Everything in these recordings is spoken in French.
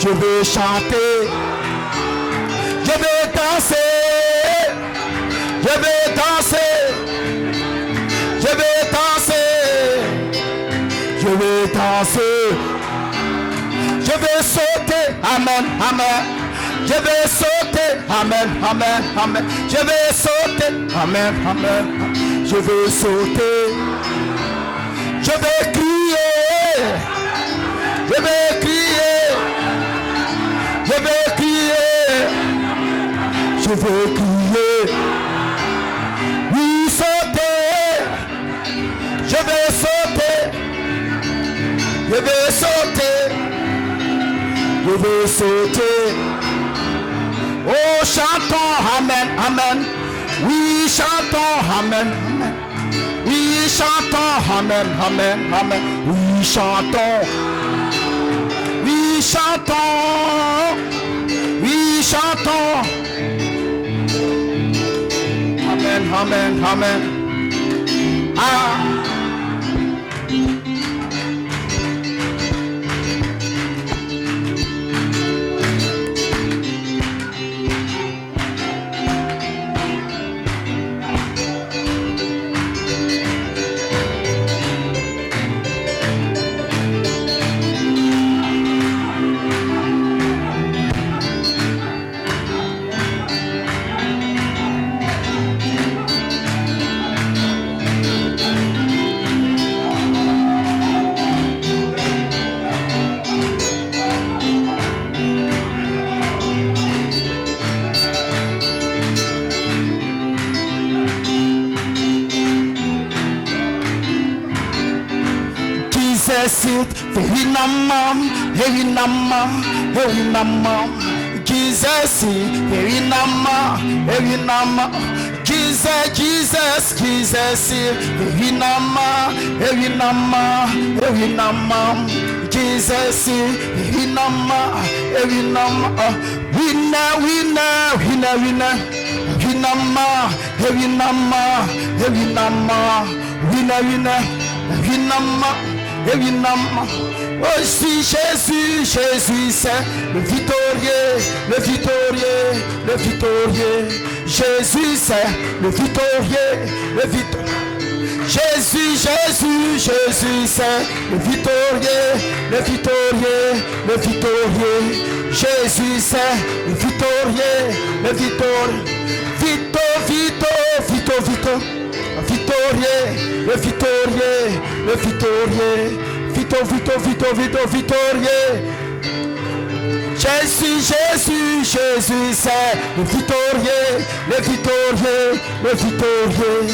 Je veux chanter. Je veux danser. Je veux danser. Je veux danser. Je veux danser. Je veux sauter. Amen. Amen. Je vais sauter, amen, amen, amen. Je vais sauter, amen, amen. Je vais sauter. Je vais crier. Je vais crier. Je vais crier. Je vais crier. Oui, sauter. Je vais sauter. Je vais sauter. Je vais sauter. Oh, chantons, amen, amen. Oui, chantons, amen, amen. Oui, chantons, amen, amen, amen. Oui, chantons. Oui, chantons. Oui, chantons. Amen, amen, amen. Ah. Verinamam, Verinamam, Verinamam, Jesus, Verinamam, Verinamam, Jesus, Jesus, Jesus, Verinamam, Verinamam, Verinamam, Jesus, Verinamam, Verinamam, winner, winner, winner, winner, Verinamam, Verinamam, Verinamam, winner, winner, Verinamam. Évidemment, aussi Jésus, Jésus c'est le victorieux, le victorieux, le victorieux. Jésus c'est le victorieux, le victorieux. Jésus, Jésus, Jésus c'est le victorieux, le victorieux, le victorieux. Jésus c'est le victorieux, le victorieux. Vito, Vito, Vito, Vito. Victorieux, le victorieux, le victorieux, Vito, Vito, Vito, Vito, victorieux. Jésus, Jésus, Jésus, c'est le victorieux, le victorieux, le victorieux.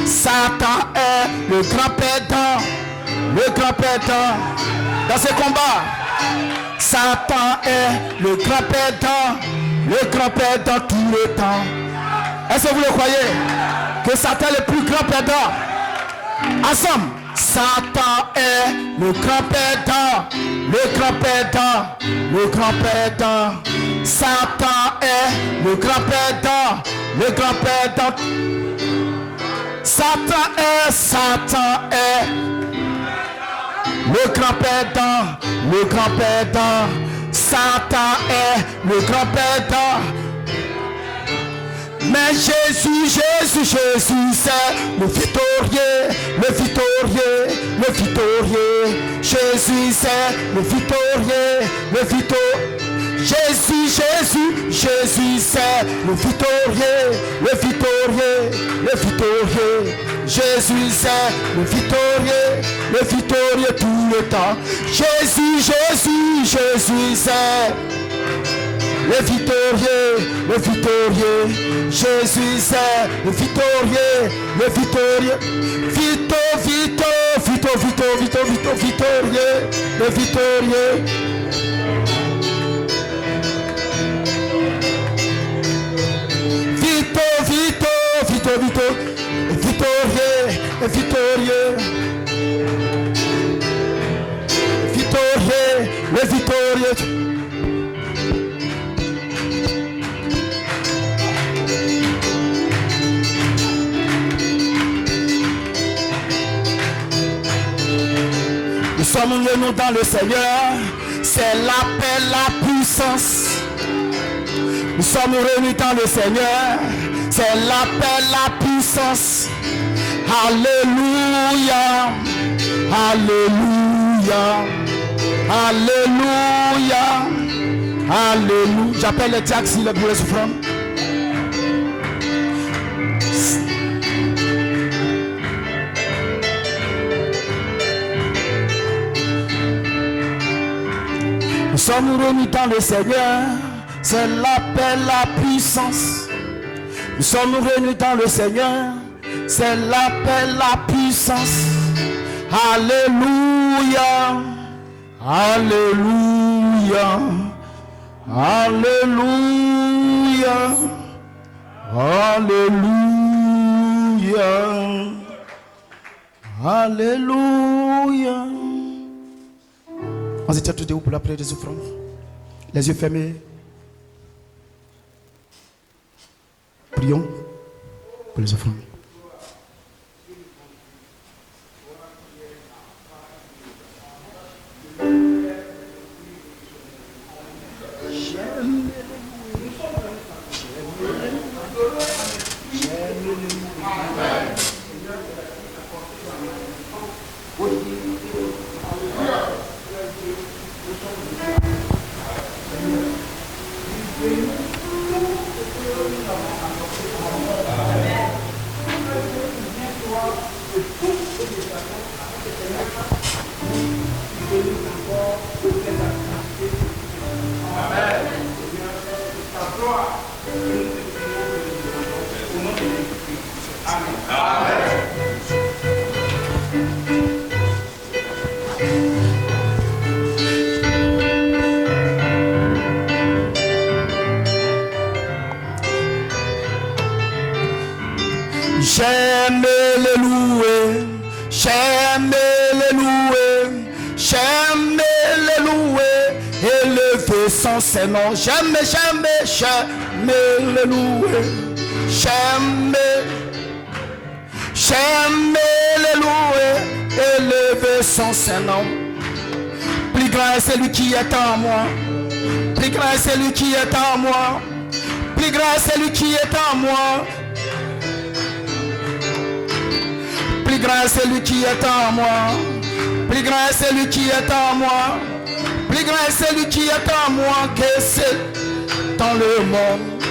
Satan est le grand perdant, dans ce combat. Satan est le grand perdant tout le temps. Est-ce que vous le croyez? Que Satan est le plus grand perdant. Ensemble. Satan est le grand perdant. Satan est le grand perdant. Satan est le grand perdant. Satan est le grand perdant. Mais Jésus, Jésus, Jésus, c'est le victorieux. Jésus, c'est le victorieux. Jésus, Jésus, Jésus, c'est le victorieux. Jésus, c'est le victorieux tout le temps. Jésus, Jésus, Jésus, c'est le victorieux. Jésus, c'est le victorieux. Vito, victorieux, le victorieux. Vito, victorieux, le victorieux. Le victorieux. Nous sommes réunis dans le Seigneur. C'est la paix, la puissance. Nous sommes réunis dans le Seigneur. C'est la paix, la puissance. Alléluia. Alléluia. Alléluia. Alléluia. J'appelle le diacre s'il est pour les souffrants. Nous sommes réunis dans le Seigneur. C'est la paix, la puissance. Nous sommes réunis dans le Seigneur. C'est la paix, la puissance. Alléluia. Alléluia. Alléluia. Alléluia. Alléluia. On se tient tous debout pour la prière des offrandes. Les yeux fermés. Prions pour les offrandes. J'aime le louer, j'aime le louer, j'aime le louer, élever son Seigneur. J'aime le louer, j'aime le louer, élever son Seigneur. Plus grand est celui qui est en moi, plus grand est celui qui est en moi, plus grand est celui qui est en moi. Plus grand est celui qui est en moi. Plus grand est celui qui est en moi. Plus grand est celui qui est en moi que c'est dans le monde.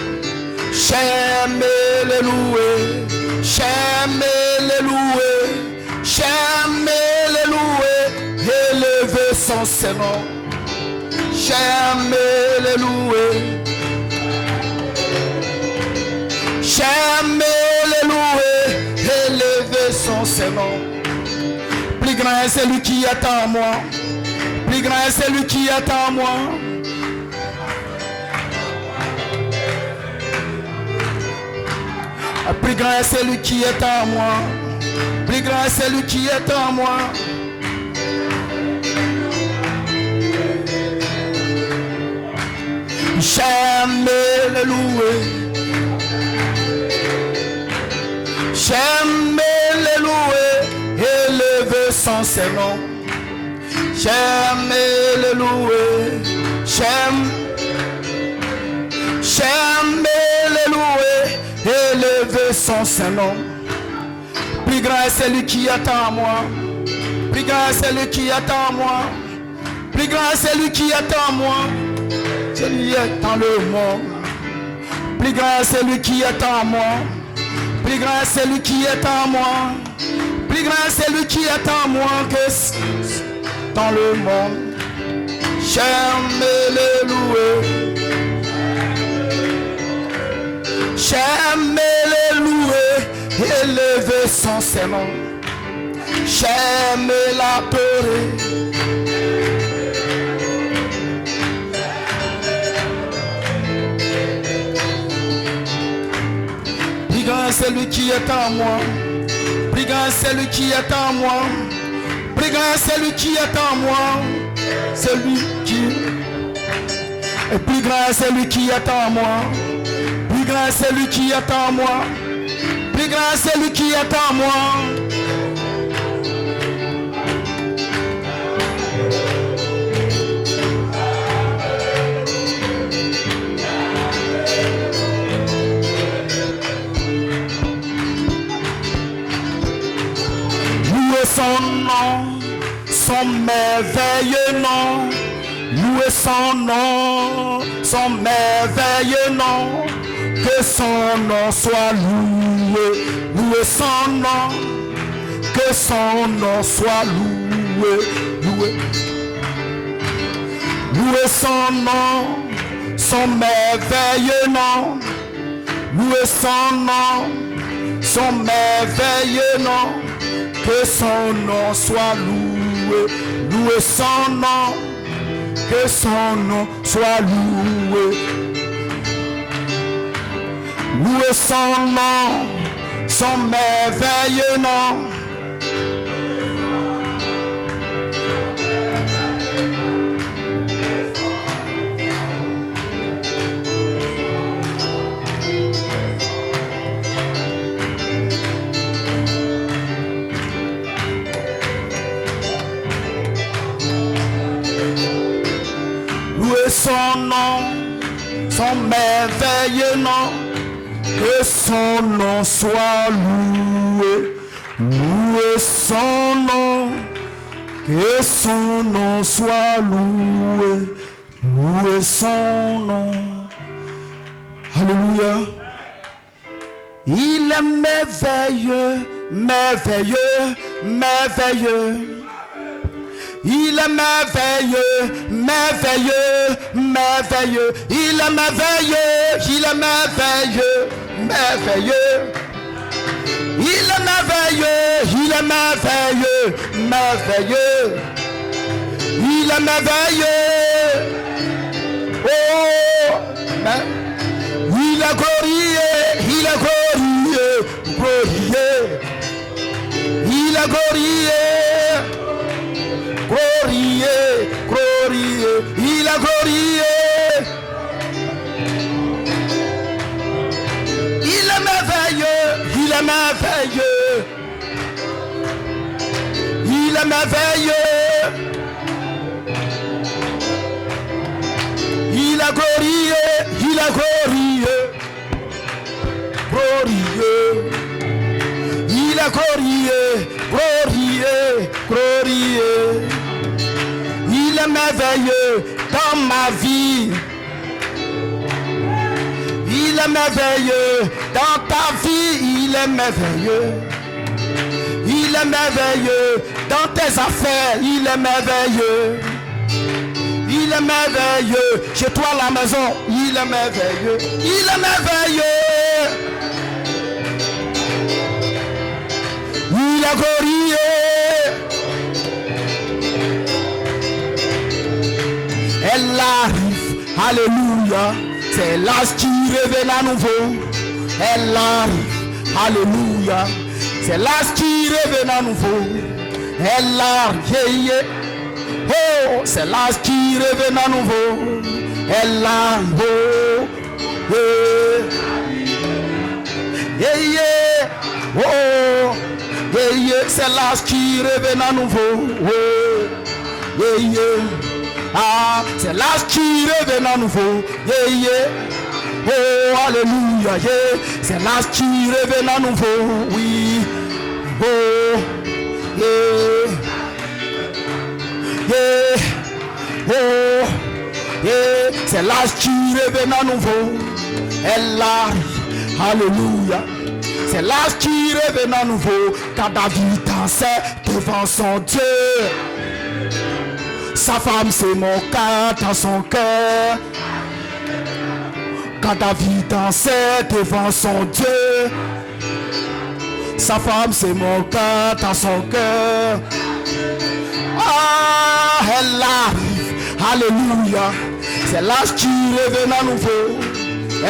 J'aime le louer. J'aime le louer. J'aime le louer. Élever son Seigneur. J'aime le louer. J'aime le louer. Élever son Seigneur. Plus grand est celui qui est en moi. Plus grand est celui qui est en moi. Plus grand est celui qui est en moi. Plus grand est celui qui est en moi. J'aime le louer. J'aime le louer, élever son Seigneur. J'aime le louer, j'aime le louer, élever son Seigneur. Plus grand est celui qui est en moi, plus grand est celui qui est en moi, plus grand est celui qui est en moi, celui qui est dans le monde. Plus grand est celui qui est en moi. Plus grand est celui qui est en moi. Plus grand est celui qui est en moi que dans le monde. J'aime le louer. J'aime le louer. Élever son Seigneur. J'aime l'adorer. Plus grand est celui qui est en moi. Plus grand est celui qui est en moi. Plus grand est celui qui est en moi. Celui qui est plus grand est celui qui est en moi. Plus grand est celui qui est en moi. Plus grand est celui qui est en moi. son nom, son merveilleux nom. Louez son nom, son merveilleux nom. Que son nom soit loué. Louez son nom. Que son nom soit loué. Loué. Louez son nom, son merveilleux nom. Louez son nom, son merveilleux nom. Que son nom soit loué. Louez son nom. Que son nom soit loué. Louez son nom, son merveilleux nom. Louez son nom, son merveilleux nom. Que son nom soit loué. Louez son nom. Que son nom soit loué. Louez son nom. Alléluia. Il est merveilleux, merveilleux, merveilleux. Il est merveilleux, merveilleux, merveilleux. Il est merveilleux, il est merveilleux, merveilleux. Il est merveilleux, il est merveilleux, merveilleux. Il est merveilleux. Oh, il est glorieux, il est glorieux, glorieux. Il est glorieux. Glorieux, glorieux, il est glorieux. Il est merveilleux, il est merveilleux. Il est merveilleux. Il est glorieux, il est glorieux. Glorieux. Il est glorieux, glorieux, glorieux. Il est merveilleux dans ma vie. Il est merveilleux dans ta vie. Il est merveilleux. Il est merveilleux dans tes affaires. Il est merveilleux. Il est merveilleux chez toi à la maison. Il est merveilleux. Il est merveilleux. Il est glorieux. Elle arrive, alléluia. C'est l'âge qui révèle à nouveau. Elle arrive, alléluia. C'est l'âge qui révèle à nouveau. Elle arrive, oh, c'est l'âge qui révèle à nouveau. Elle arrive, oh, oh, c'est l'âge qui révèle à nouveau. Oh, ah, c'est l'âge qui révèle à nouveau. Oh, alléluia. C'est l'âge qui révèle à nouveau. Oui. Oh, oh, c'est l'âge qui révèle à nouveau. Elle arrive. Alléluia. C'est l'âge qui révèle à nouveau. Quand David dansait devant son Dieu. Sa femme c'est mon cœur dans son cœur. Quand David dansait devant son Dieu. Sa femme c'est mon cœur dans son cœur. Ah, elle arrive. Alléluia. C'est l'âge qui révèle à nouveau.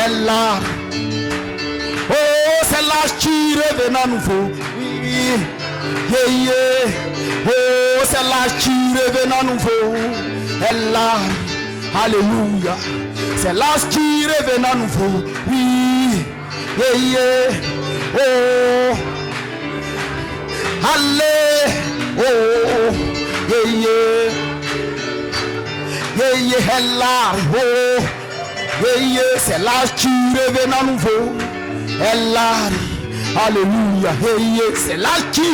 Elle arrive. Oh, c'est l'âge qui révèle à nouveau. Oui. Oh, c'est l'âge qui révèle à nouveau. Elle arrive. Alléluia. C'est l'âge qui révèle à nouveau. Oui. Oh. Allez. Oh. Elle arrive. Oh. C'est l'âge qui révèle à nouveau. Elle arrive. Alléluia. C'est l'âge qui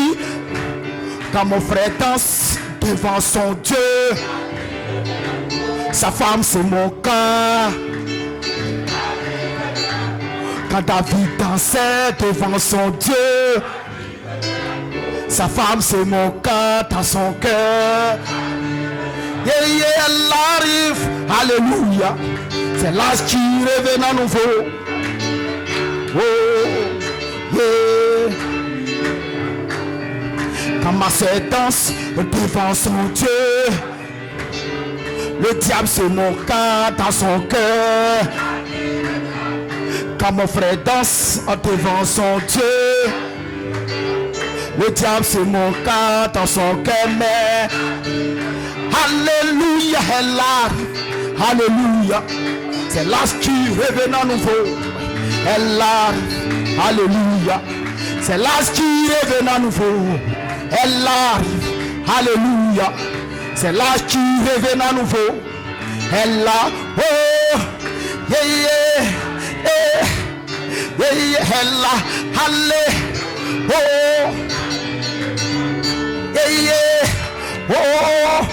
Quand mon frère danse devant son Dieu, sa femme c'est mon cœur. Quand David dansait devant son Dieu, sa femme c'est mon cœur dans son cœur. Yeah, yeah, elle arrive, alléluia. C'est l'âge qui revient à nouveau. Oh, yeah. Quand ma soeur danse devant son Dieu, le diable c'est mon cœur dans son cœur. Quand mon frère danse devant son Dieu, le diable c'est mon cœur dans son cœur. Mais alléluia, elle arrive, alléluia. C'est l'âge qui revient à nouveau. Elle arrive, alléluia. C'est l'âge qui revient à nouveau. Elle arrive, alléluia. C'est l'âge qui revient à nouveau. Elle a, oh, yeah, yeah, yeah, yeah, yeah, elle a, allez, oh, yeah, yeah, oh.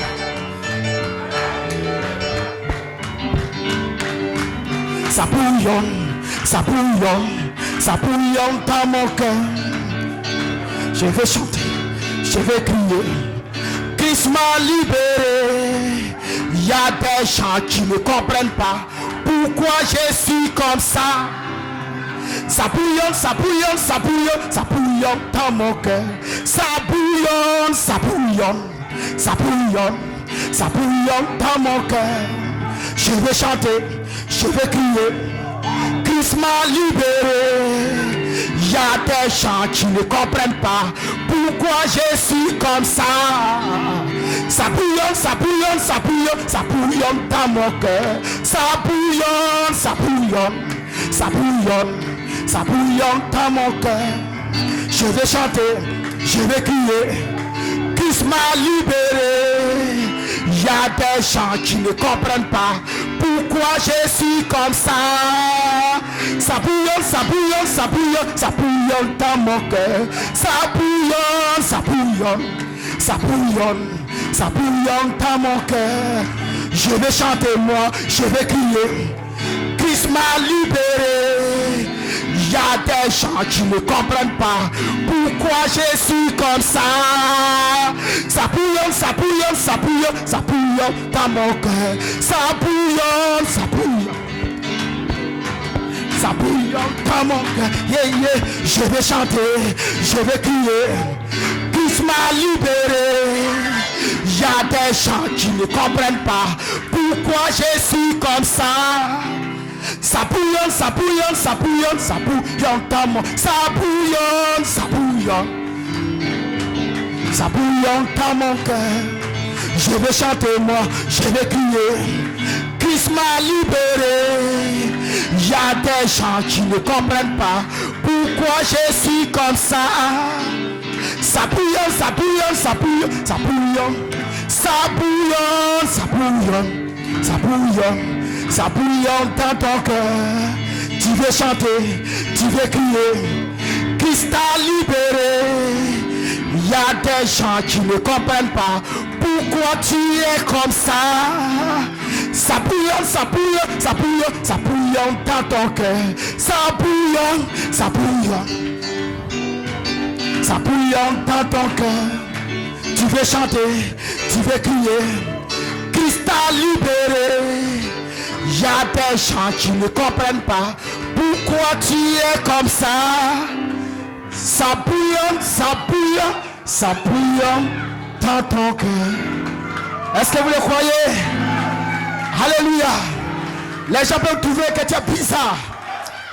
Ça bouillonne, ça bouillonne, ça bouillonne dans mon cœur. Je vais chanter, je vais crier. Christ m'a libéré. Il y a des gens qui ne comprennent pas pourquoi je suis comme ça. Ça bouillonne, ça bouillonne, ça bouillonne, ça bouillonne dans mon cœur. Ça bouillonne, ça bouillonne, ça bouillonne, ça bouillonne dans mon cœur. Je vais chanter, je vais crier. Christ m'a libéré. Il y a des gens qui ne comprennent pas pourquoi je suis comme ça. Ça bouillonne, ça bouillonne, ça bouillonne, ça bouillonne dans mon cœur. Ça bouillonne, ça bouillonne, ça bouillonne, ça bouillonne dans mon cœur. Je vais chanter, je vais crier. Christ m'a libéré. Il y a des gens qui ne comprennent pas pourquoi je suis comme ça. Ça bouillonne, ça bouillonne, ça bouillonne, ça bouillonne dans mon cœur. Ça bouillonne, ça bouillonne, ça bouillonne, ça bouillonne dans mon cœur. Je vais chanter moi, je vais crier. Christ m'a libéré. Il y a des gens qui ne comprennent pas pourquoi je suis comme ça. Ça bouillonne, ça bouillonne, ça bouillonne, ça bouillonne dans mon cœur. Ça bouillonne, ça bouillonne, ça bouillonne dans mon cœur. Yeah, yeah. Je vais chanter, je vais crier. Christ m'a libéré. Il y a des gens qui ne comprennent pas pourquoi je suis comme ça. Ça bouillonne, ça bouillonne, ça bouillonne, ça bouillonne dans mon. Ça bouillonne, ça bouillonne, ça bouillonne dans mon cœur. Je vais chanter moi, je vais crier. Christ m'a libéré. Il y a des gens qui ne comprennent pas pourquoi je suis comme ça. Ça bouillonne, ça bouillonne, ça bouillonne, ça bouillonne, ça bouillonne, ça bouillonne, ça bouillonne. Ça bouillonne dans ton cœur. Tu veux chanter, tu veux crier. Christ t'a libéré. Il y a des gens qui ne comprennent pas pourquoi tu es comme ça. Ça bouillonne, ça bouillonne, ça bouillonne, ça bouillonne dans ton cœur. Ça bouillonne, ça bouillonne, ça bouillonne dans ton cœur. Tu veux chanter, tu veux crier. Christ t'a libéré. Il y a des gens qui ne comprennent pas pourquoi tu es comme ça. Ça bouillonne, ça bouillonne, ça bouillonne dans ton cœur. Est-ce que vous le croyez? Alléluia. Les gens peuvent trouver que tu es bizarre,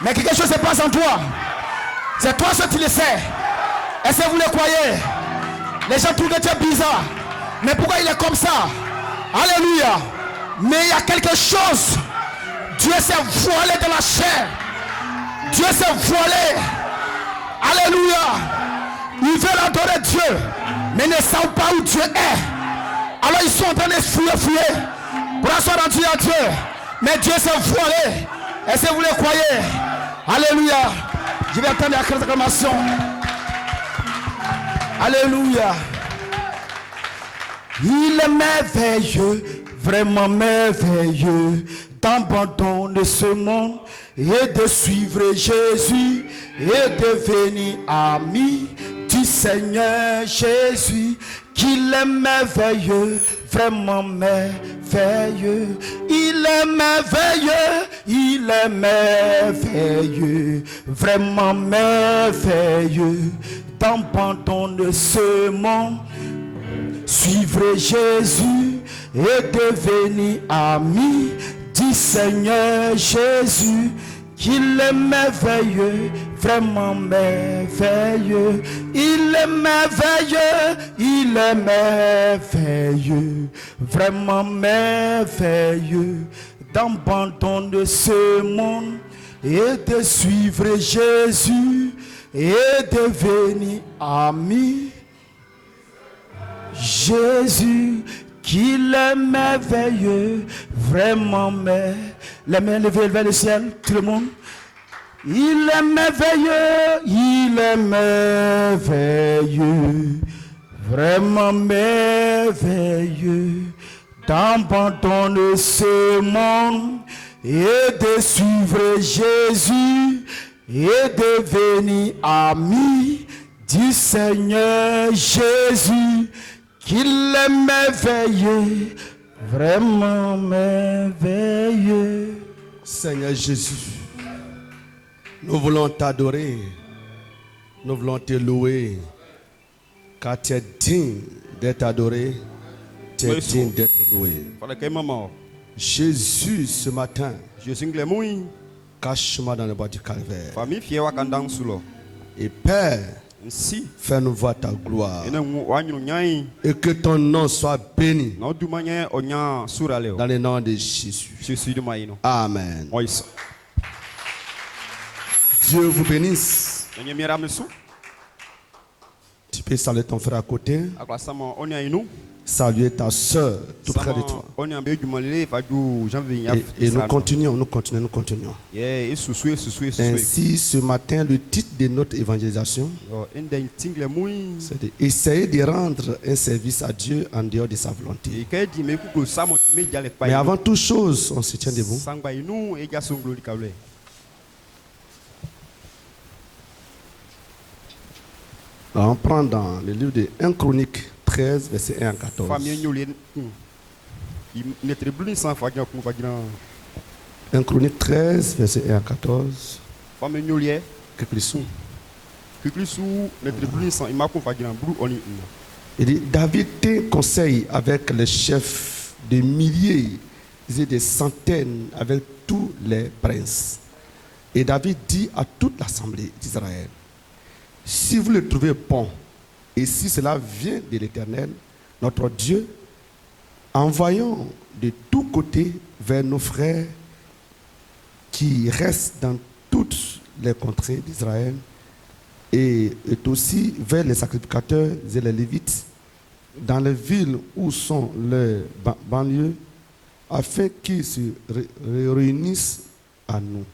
mais quelque chose se passe en toi. C'est toi seul qui le sais. Est-ce que vous le croyez? Les gens trouvent que tu es bizarre, mais pourquoi il est comme ça? Alléluia. Mais il y a quelque chose. Dieu s'est voilé dans la chair. Dieu s'est voilé. Alléluia. Ils veulent adorer Dieu, mais ne savent pas où Dieu est. Alors ils sont en train de fouiller pour asseoir dans Dieu à Dieu. Mais Dieu s'est voilé. Est-ce que vous le croyez? Alléluia. Je vais attendre la acclamation. Alléluia. Il est merveilleux, vraiment merveilleux, d'abandonner ce monde et de suivre Jésus et de venir ami du Seigneur Jésus. Qu'il est merveilleux, vraiment merveilleux. Il est merveilleux, il est merveilleux, vraiment merveilleux, d'abandonner ce monde, suivre Jésus et devenir ami du Seigneur Jésus. Qu'il est merveilleux, vraiment merveilleux. Il est merveilleux, il est merveilleux, vraiment merveilleux, d'abandonner ce monde et de suivre Jésus et devenir ami. Jésus, qu'il est merveilleux, vraiment merveilleux. Les mains levées vers le ciel, tout le monde. Il est merveilleux, il est merveilleux, vraiment merveilleux, d'abandonner ce monde et de suivre Jésus et devenir ami du Seigneur Jésus. Qu'il est merveilleux, vraiment merveilleux. Seigneur Jésus, nous voulons t'adorer, nous voulons te louer, car tu es digne d'être adoré, tu es digne d'être loué. Jésus, ce matin, cache-moi dans le bois du calvaire. Et Père, fais-nous voir ta gloire et que ton nom soit béni dans le nom de Jésus. Amen. Dieu vous bénisse. Tu peux saluer ton frère à côté. Saluer ta soeur tout près de toi. Et nous continuons. Ainsi, ce matin, le titre de notre évangélisation, c'est d'essayer de rendre un service à Dieu en dehors de sa volonté. Mais avant toute chose, on se tient debout. On prend dans le livre de 1 Chronique 13, verset 1 à 14. 1 Chronique 13, verset 1 à 14. Il dit, David tint conseil avec les chefs des milliers et des centaines, avec tous les princes. Et David dit à toute l'assemblée d'Israël, si vous le trouvez bon, et si cela vient de l'Éternel, notre Dieu, envoyons de tous côtés vers nos frères qui restent dans toutes les contrées d'Israël et aussi vers les sacrificateurs et les Lévites dans les villes où sont les banlieues, afin qu'ils se réunissent à nous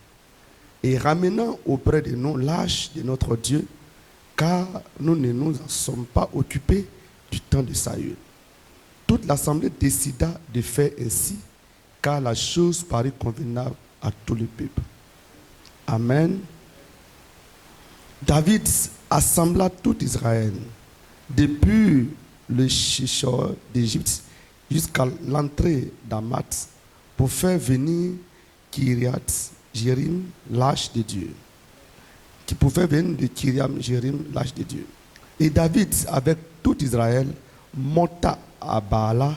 et ramenant auprès de nous l'âge de notre Dieu, car nous ne nous sommes pas occupés du temps de Saül. Toute l'assemblée décida de faire ainsi, car la chose parut convenable à tout le peuple. Amen. David assembla tout Israël, depuis le Shishor d'Égypte jusqu'à l'entrée d'Amat, pour faire venir Kiriath Jérim, l'âge de Dieu, qui pouvait venir de Kiriam Jérim, l'âge de Dieu. Et David, avec tout Israël, monta à Baala,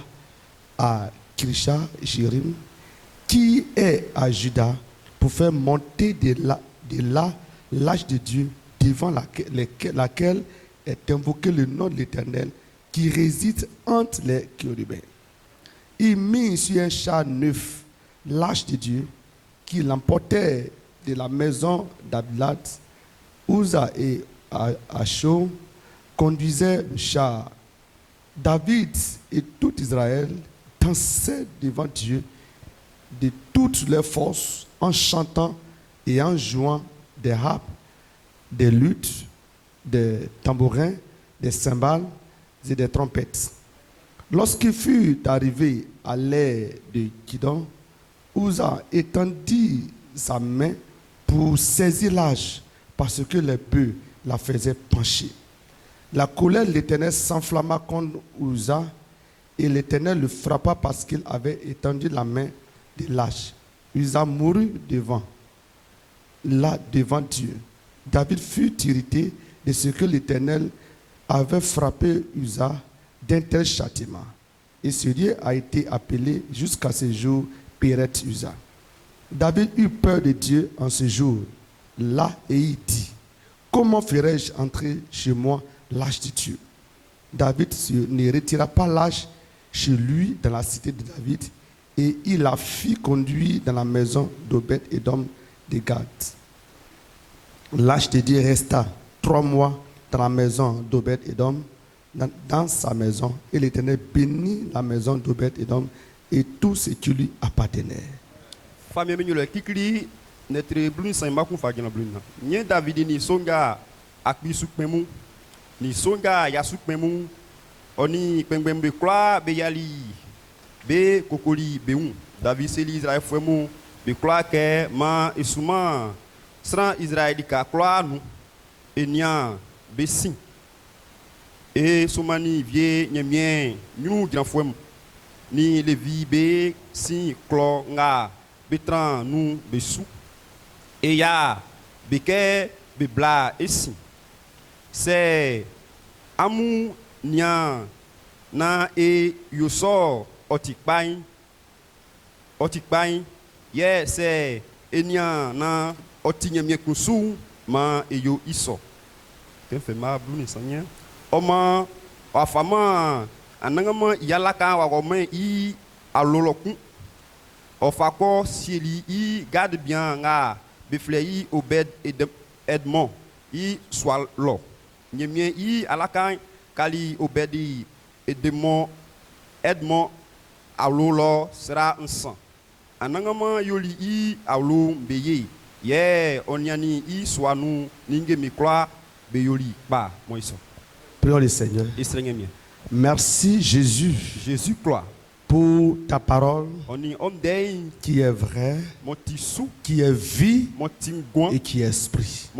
à Kirsha Jérim, qui est à Juda, pour faire monter de là l'âge de Dieu, devant laquelle est invoqué le nom de l'Éternel, qui réside entre les chérubins. Il mit sur un char neuf l'âge de Dieu, qui l'emportait de la maison d'Abdalad. Uza et Acho conduisaient le char. David et tout Israël dansaient devant Dieu de toutes leurs forces en chantant et en jouant des harpes, des luttes, des tambourins, des cymbales et des trompettes. Lorsqu'il fut arrivé à l'ère de Kidon, Uza étendit sa main pour saisir l'âge parce que les bœufs la faisaient pencher. La colère de l'Éternel s'enflamma contre Uza et l'Éternel le frappa parce qu'il avait étendu la main de l'âge. Uza mourut devant Dieu. David fut irrité de ce que l'Éternel avait frappé Uza d'un tel châtiment. Et ce lieu a été appelé jusqu'à ce jour Péret Uza. David eut peur de Dieu en ce jour-là et il dit: comment ferais-je entrer chez moi l'âge de Dieu? David ne retira pas l'âge chez lui dans la cité de David et il la fit conduire dans la maison d'Obed-Édom de Gad. L'âge de Dieu resta 3 mois dans la maison d'Obed-Édom, dans sa maison, et l'Éternel bénit la maison d'Obed-Édom et tout ce qui lui appartenait. Famille mignole kikli netre blun san maku fagina blun. Nye David ni songa akbi sukmemu ni songa ya sukmemu oni pengbe kla be yali be kokoli beun. David seli Israël femu be kla ke ma isuma sran Israël ka kla nu enya be sin. Et soumani vie nyemien ñu grand fouem ni levi be sin klo nga betran nu be sou et ya beke be bla esi c'est amu nya na e yoso otikpain ye c'est enya na otinyemie kusu ma e yo iso que fait ma bluni sanya Oma afama anangama yalaka wa gome I aloloku ofako sieli I garde bien nga beflei Obed Edmond I swalo nyemien I alaka kali Obedi Edmond alolo sera ensan anangama yoli I alo beye ye onyani I swanu ninge mikwa beyoli ba moiso. Prions le Seigneur. Merci Jésus. Jésus gloire. Pour ta parole qui est vraie, qui est vie et qui est esprit.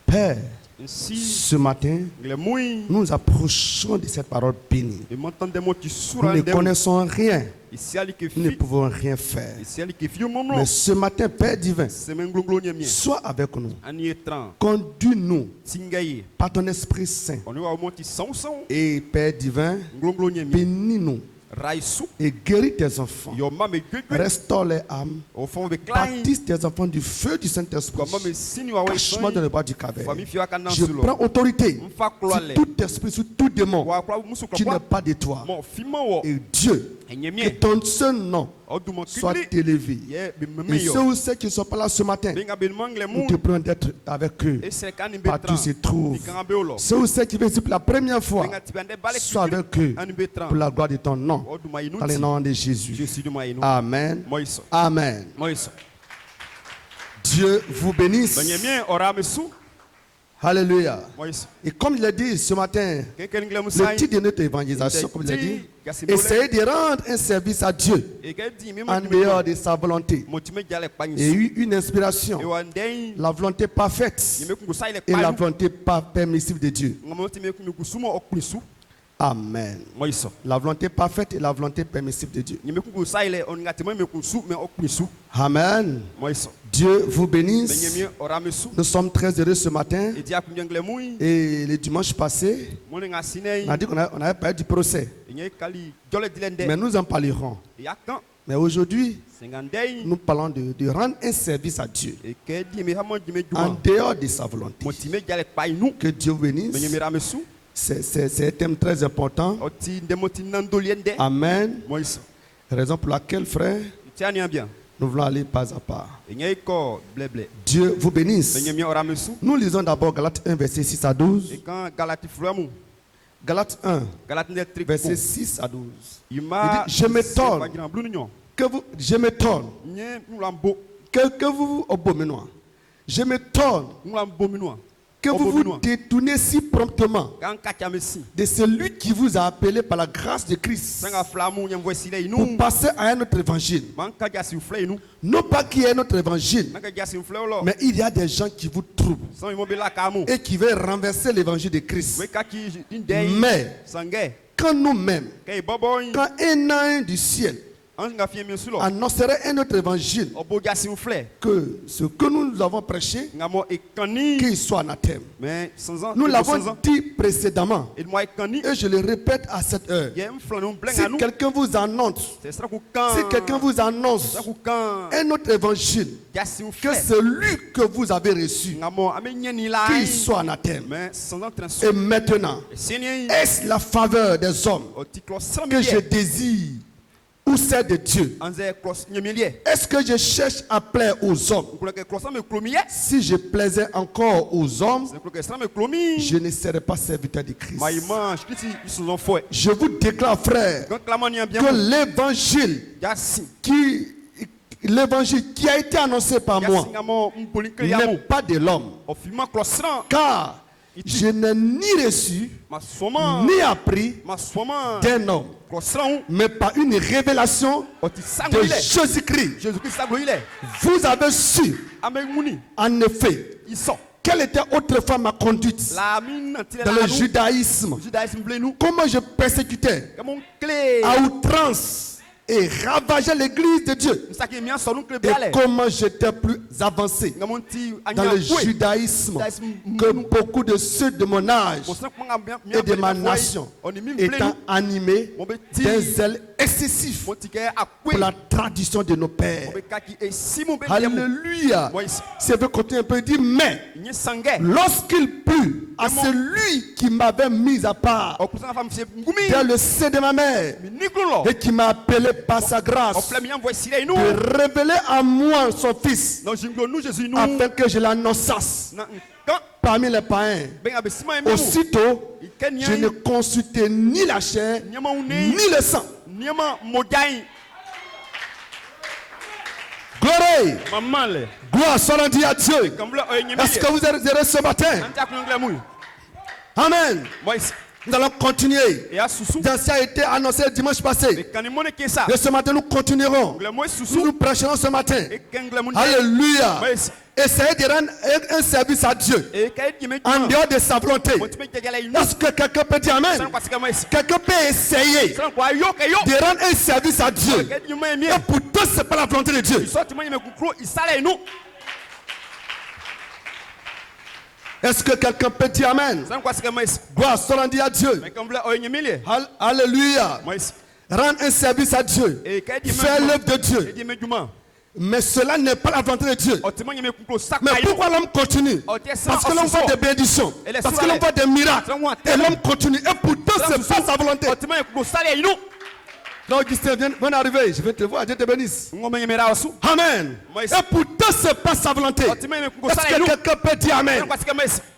Père, ce matin, nous nous approchons de cette parole bénie. Nous ne connaissons rien. Nous ne pouvons rien faire. Mais ce matin, Père divin, sois avec nous. Conduis-nous par ton Esprit Saint. Et Père divin, bénis-nous. Et guéris tes enfants. Restaure les âmes. Baptise tes enfants du feu du Saint-Esprit. Cache-moi dans le bas du caverne. Je prends autorité sur tout esprit, sur tout démon qui n'est pas de toi. Et Dieu, que ton seul nom soit élevé. Et ceux ou ceux qui ne sont pas là ce matin, nous te prions d'être avec eux partout où ils se trouvent. Ceux ou ceux qui viennent ici pour la première fois, sois avec eux pour la gloire de ton nom. Dans le nom de Jésus. Amen. Amen. Dieu vous bénisse. Alléluia. Et comme il a dit ce matin, le titre de notre évangélisation, comme il a dit, essayez de rendre un service à Dieu en dehors de sa volonté. Et eu une inspiration, la volonté parfaite et la volonté pas permissive de Dieu. Amen. La volonté parfaite et la volonté permissive de Dieu. Amen. Dieu vous bénisse. Nous sommes très heureux ce matin. Et le dimanche passé, on a dit qu'on avait parlé du procès. Mais nous en parlerons. Mais aujourd'hui, nous parlons de rendre un service à Dieu en dehors de sa volonté. Que Dieu vous bénisse. C'est un thème très important. Amen. Raison pour laquelle, frère, nous voulons aller pas à pas. Dieu vous bénisse. Nous lisons d'abord Galates 1, verset 6 à 12. Galates 1, verset 6 à 12. Il dit, je m'étonne que vous abominez. Je m'étonne que vous vous détournez si promptement de celui qui vous a appelé par la grâce de Christ pour passer à un autre évangile. Non pas qu'il y ait un autre évangile, mais il y a des gens qui vous troublent et qui veulent renverser l'évangile de Christ. Mais quand nous-mêmes, quand un ange du ciel annoncerait un autre évangile, que ce que nous avons prêché, qu'il soit anathème. Nous l'avons dit précédemment et je le répète à cette heure. Si quelqu'un vous annonce, un autre évangile que celui que vous avez reçu, qu'il soit anathème. Et maintenant, est-ce la faveur des hommes que je désire ou c'est de Dieu? Est-ce que je cherche à plaire aux hommes? Si je plaisais encore aux hommes, je ne serais pas serviteur de Christ. Je vous déclare, frère, que l'évangile qui a été annoncé par moi n'est pas de l'homme. Car je n'ai ni reçu, ni appris d'un homme, mais par une révélation de Jésus-Christ. Vous avez su, en effet, quelle était autrefois ma conduite dans le judaïsme. Comment je persécutais à outrance et ravageait l'église de Dieu. Et comment j'étais plus avancé dans le judaïsme que beaucoup de ceux de mon âge et de ma nation, étant animés d'un zèle excessif pour la tradition de nos pères. Alléluia. Si je veux continuer un peu, il dit, mais lorsqu'il plut à celui qui m'avait mis à part dans le sein de ma mère et qui m'a appelé par sa grâce de révéler à moi son fils afin que je l'annonçasse parmi les païens. Aussitôt, je ne consultais ni la chair ni le sang. Gloire soit rendue à Dieu. Est-ce que vous êtes heureux ce matin? Amen. Nous allons continuer dans ce qui a été annoncé le dimanche passé. Et ce matin, nous continuerons. Nous prêcherons ce matin. Alléluia. Essayez de rendre un service à Dieu en dehors de sa volonté. Est-ce que quelqu'un peut dire amen? Quelqu'un peut essayer de rendre un service à Dieu. Et pourtant, ce n'est pas la volonté de Dieu. Est-ce que quelqu'un peut dire amen? Gloire soit rendue à Dieu. Alléluia. Rendre un service à Dieu. Faire l'œuvre de Dieu. Mais cela n'est pas la volonté de Dieu. Mais pourquoi l'homme continue? Parce que l'homme voit des bénédictions. Parce que l'homme voit des miracles. Et l'homme continue. Et pourtant, ce n'est pas sa volonté. Donc, Augustin, viens d'arriver. Je vais te voir. Dieu te bénisse. Amen. Et pourtant, ce n'est pas sa volonté. Est-ce que quelqu'un peut dire amen?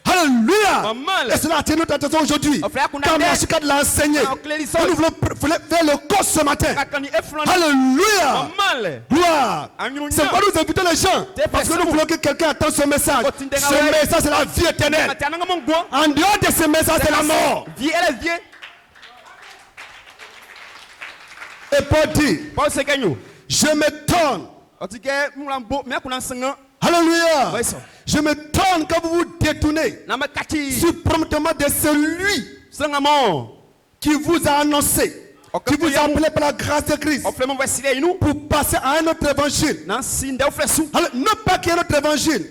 Alléluia. Et cela attire notre attention aujourd'hui. Car Machika l'a enseigné. Et nous voulons faire le corps ce matin. Alléluia. Gloire. C'est pas nous inviter les gens. Parce que nous voulons que quelqu'un attende ce message. Ce message, c'est la vie éternelle. En dehors de ce message, c'est la mort. Et Paul dit, je m'étonne. Alléluia. Je m'étonne quand vous vous détournez si promptement de celui qui vous a annoncé, qui vous a appelé par la grâce de Christ pour passer à un autre évangile. Alors, non pas qu'il y ait un autre évangile.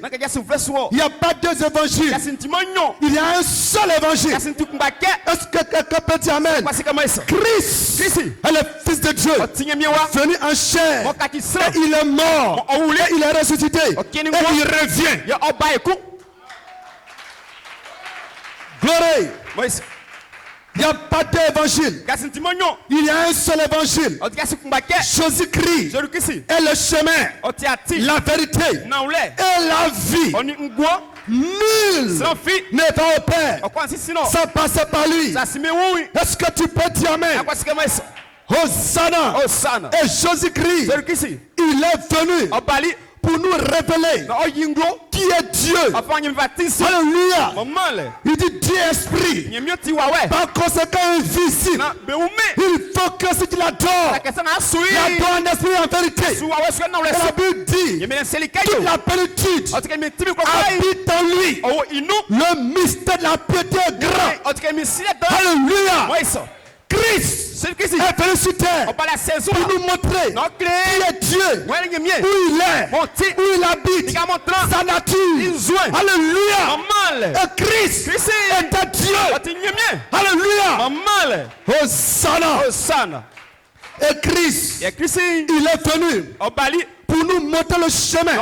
Il n'y a pas deux évangiles. Il y a un seul évangile. Est-ce que quelqu'un peut dire amen? Christ est le Fils de Dieu, venu en chair. Et il est mort. Et il est ressuscité. Et il revient. Gloire. Il n'y a pas d'évangile. Il y a un seul évangile. Jésus-Christ est le chemin, la vérité et la vie. Nul n'est pas au Père sans passer par lui. Est-ce que tu peux dire amen? Hosanna. Et Jésus-Christ, il est venu pour nous révéler qui qui est Dieu. Alléluia. Il dit Dieu est esprit. Par conséquent, invisible. Il faut que si tu l'adores, l'adore en esprit et en vérité. Et la Bible dit toute la plénitude habite en lui. Le mystère de la piété est grand. Alléluia. Christ est venu sur terre pour nous montrer qui est Dieu, où il est, où il habite, sa nature. Alléluia. Et Christ est Dieu. Alléluia. Hosanna. Et Christ, il est venu pour nous montrer le chemin.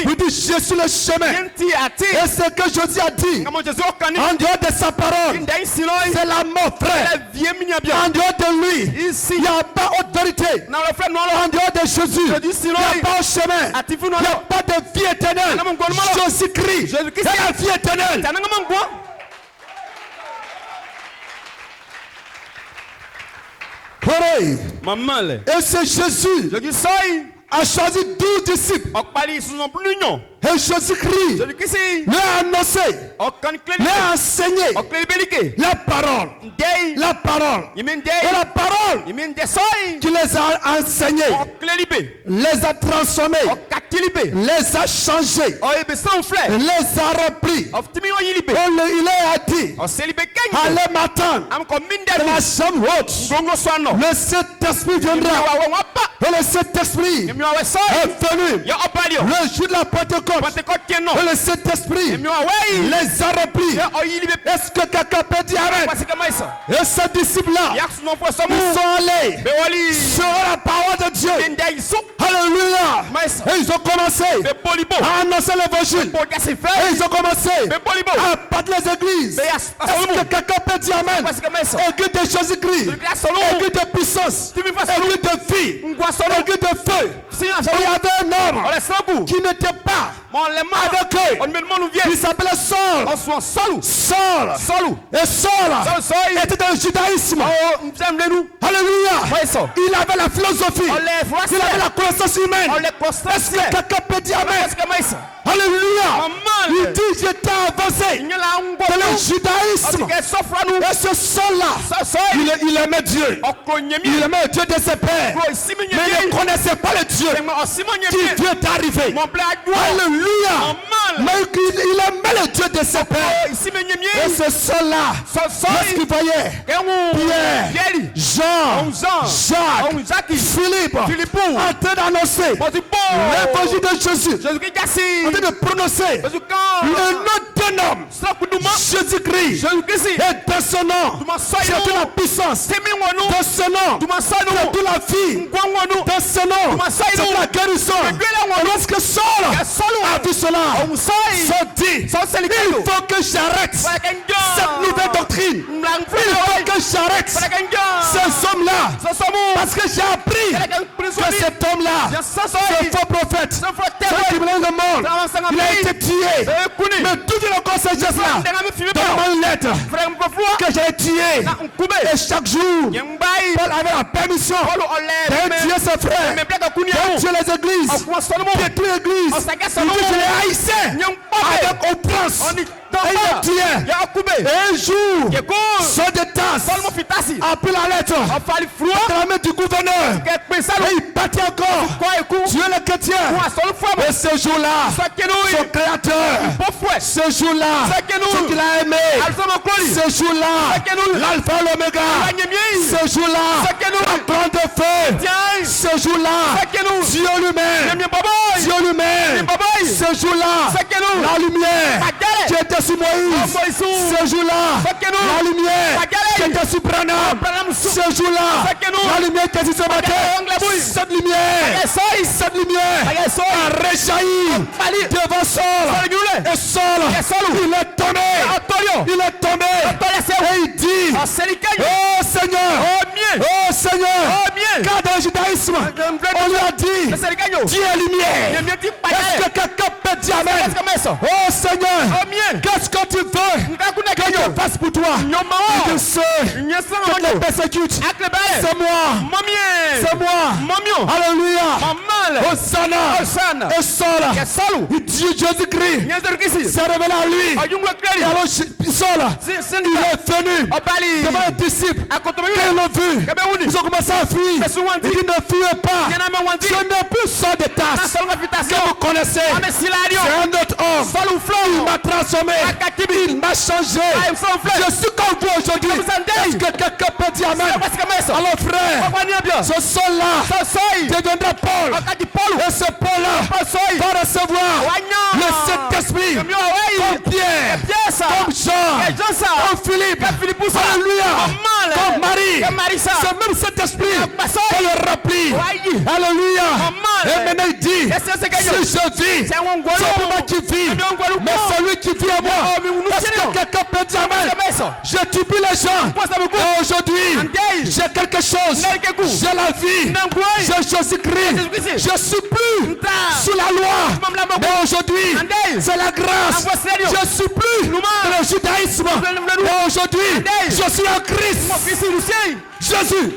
Il dit, je suis le chemin. Et ce que Jésus a dit, en dehors de sa parole, c'est la mort, frère. En dehors de lui, il n'y a pas autorité. En dehors de Jésus, il n'y a pas de chemin. Il n'y a pas de vie éternelle. Jésus-Christ est la vie éternelle. Et c'est Jésus a choisi 12 disciples. Et Jésus-Christ lui a annoncé, lui a enseigné la parole. Et la parole qui les a enseignés, les a transformés, les a changés, les a repris. Il a dit, allez m'attendre dans la chambre haute. Le Saint-Esprit viendra. Et le Saint-Esprit est venu le jour de la Pentecôte. Et le Saint-Esprit les a repris. Est-ce que quelqu'un peut dire amen? Et ces disciples-là, ils sont allés sur la parole de Dieu. Alléluia. Et ils ont commencé à annoncer l'évangile. Et ils ont commencé à battre les églises. Est-ce que quelqu'un peut dire amen? Église de Jésus-Christ, église de puissance, église de vie, église de feu. Il y avait un homme qui n'était pas avec eux. Il s'appelait Saul. Et Saul était dans le judaïsme. Alléluia. Il avait la philosophie. Il avait la connaissance humaine. Est-ce que quelqu'un peut dire amen? Alléluia. Il dit j'étais avancé dans le judaïsme. Et ce Saul-là, il aimait Dieu. Il aimait Dieu de ses pères. Mais il ne connaissait pas le Dieu qui Dieu est arrivé. Alléluia. Mais il aimait le Dieu de ses pères. Et ce Saul-là, lorsqu'il voyait Pierre, Jean, Jacques, Philippe en train d'annoncer l'évangile de Jésus, en train de prononcer le nom d'un homme, Jésus-Christ, et dans ce nom, c'est de la puissance, dans ce nom, c'est de la vie, dans ce nom, c'est de la guérison. Et lorsque Saul a vu cela, Saul dit, il faut que j'arrête cette nouvelle doctrine. Il faut que j'arrête ces hommes-là, parce que j'ai appris que cet homme-là, ce faux prophète, ce qui menait le monde, il a été tué. Mais tout le conseil de là, dans ma lettre, que j'ai tué. Et chaque jour, Paul avait la permission de tuer ses frères, de tuer les églises, de tuer l'église. Il dit je les haïssais avec outrance. Et il a tué. Et un jour, Saul de Tarse a pris la lettre dans la main du gouverneur. Et il battit encore. Dieu le chrétien. Et ce jour-là, son créateur, ce jour-là, ce qu'il a aimé, ce jour-là, l'alpha et l'oméga, ce jour-là, la grande feu, ce jour-là, Dieu lui-même, ce jour-là, la lumière qui était sur Moïse, ce jour-là, la lumière qui était sur Branham, ce jour-là, la lumière qui était sur ce matin, cette lumière a réjailli devant Saul. Et Saul, il est tombé, et il dit, oh Seigneur, car dans le judaïsme, on lui a dit, Dieu est lumière. Est-ce que quelqu'un peut dire amen? Oh Seigneur, qu'est-ce que tu veux que je fasse pour toi? Et que ceux qui te persécutent, c'est moi. Alléluia. Hosanna. Et Saul, Dieu Jésus-Christ s'est révélé à lui. Et alors Saul, il est venu devant les disciples. Quand ils l'ont vu, ils ont commencé à fuir. Il dit ne fuyez pas. Ce n'est plus Saul de Tarse que vous connaissez. C'est un autre homme. Il m'a transformé. Il m'a changé. Je suis comme vous aujourd'hui. Est-ce que quelqu'un peut dire amen? Alors frère, ce Saul-là deviendra Paul. Et ce Paul-là va recevoir le Saint-Esprit comme Pierre, comme Jean, comme Philippe, alléluia, comme Marie. Ce même Saint-Esprit va le remplir. Alléluia. Et maintenant il dit, si je vis, c'est pas moi qui vis, mais celui qui vit à moi. Parce que quelqu'un peut dire amen. Je tue les gens. Et aujourd'hui, j'ai quelque chose. J'ai la vie. J'ai Jésus-Christ. Je suis plus sous la loi. Mais aujourd'hui, c'est la grâce. Je suis plus dans le judaïsme. Mais aujourd'hui, je suis en Christ. Jésus.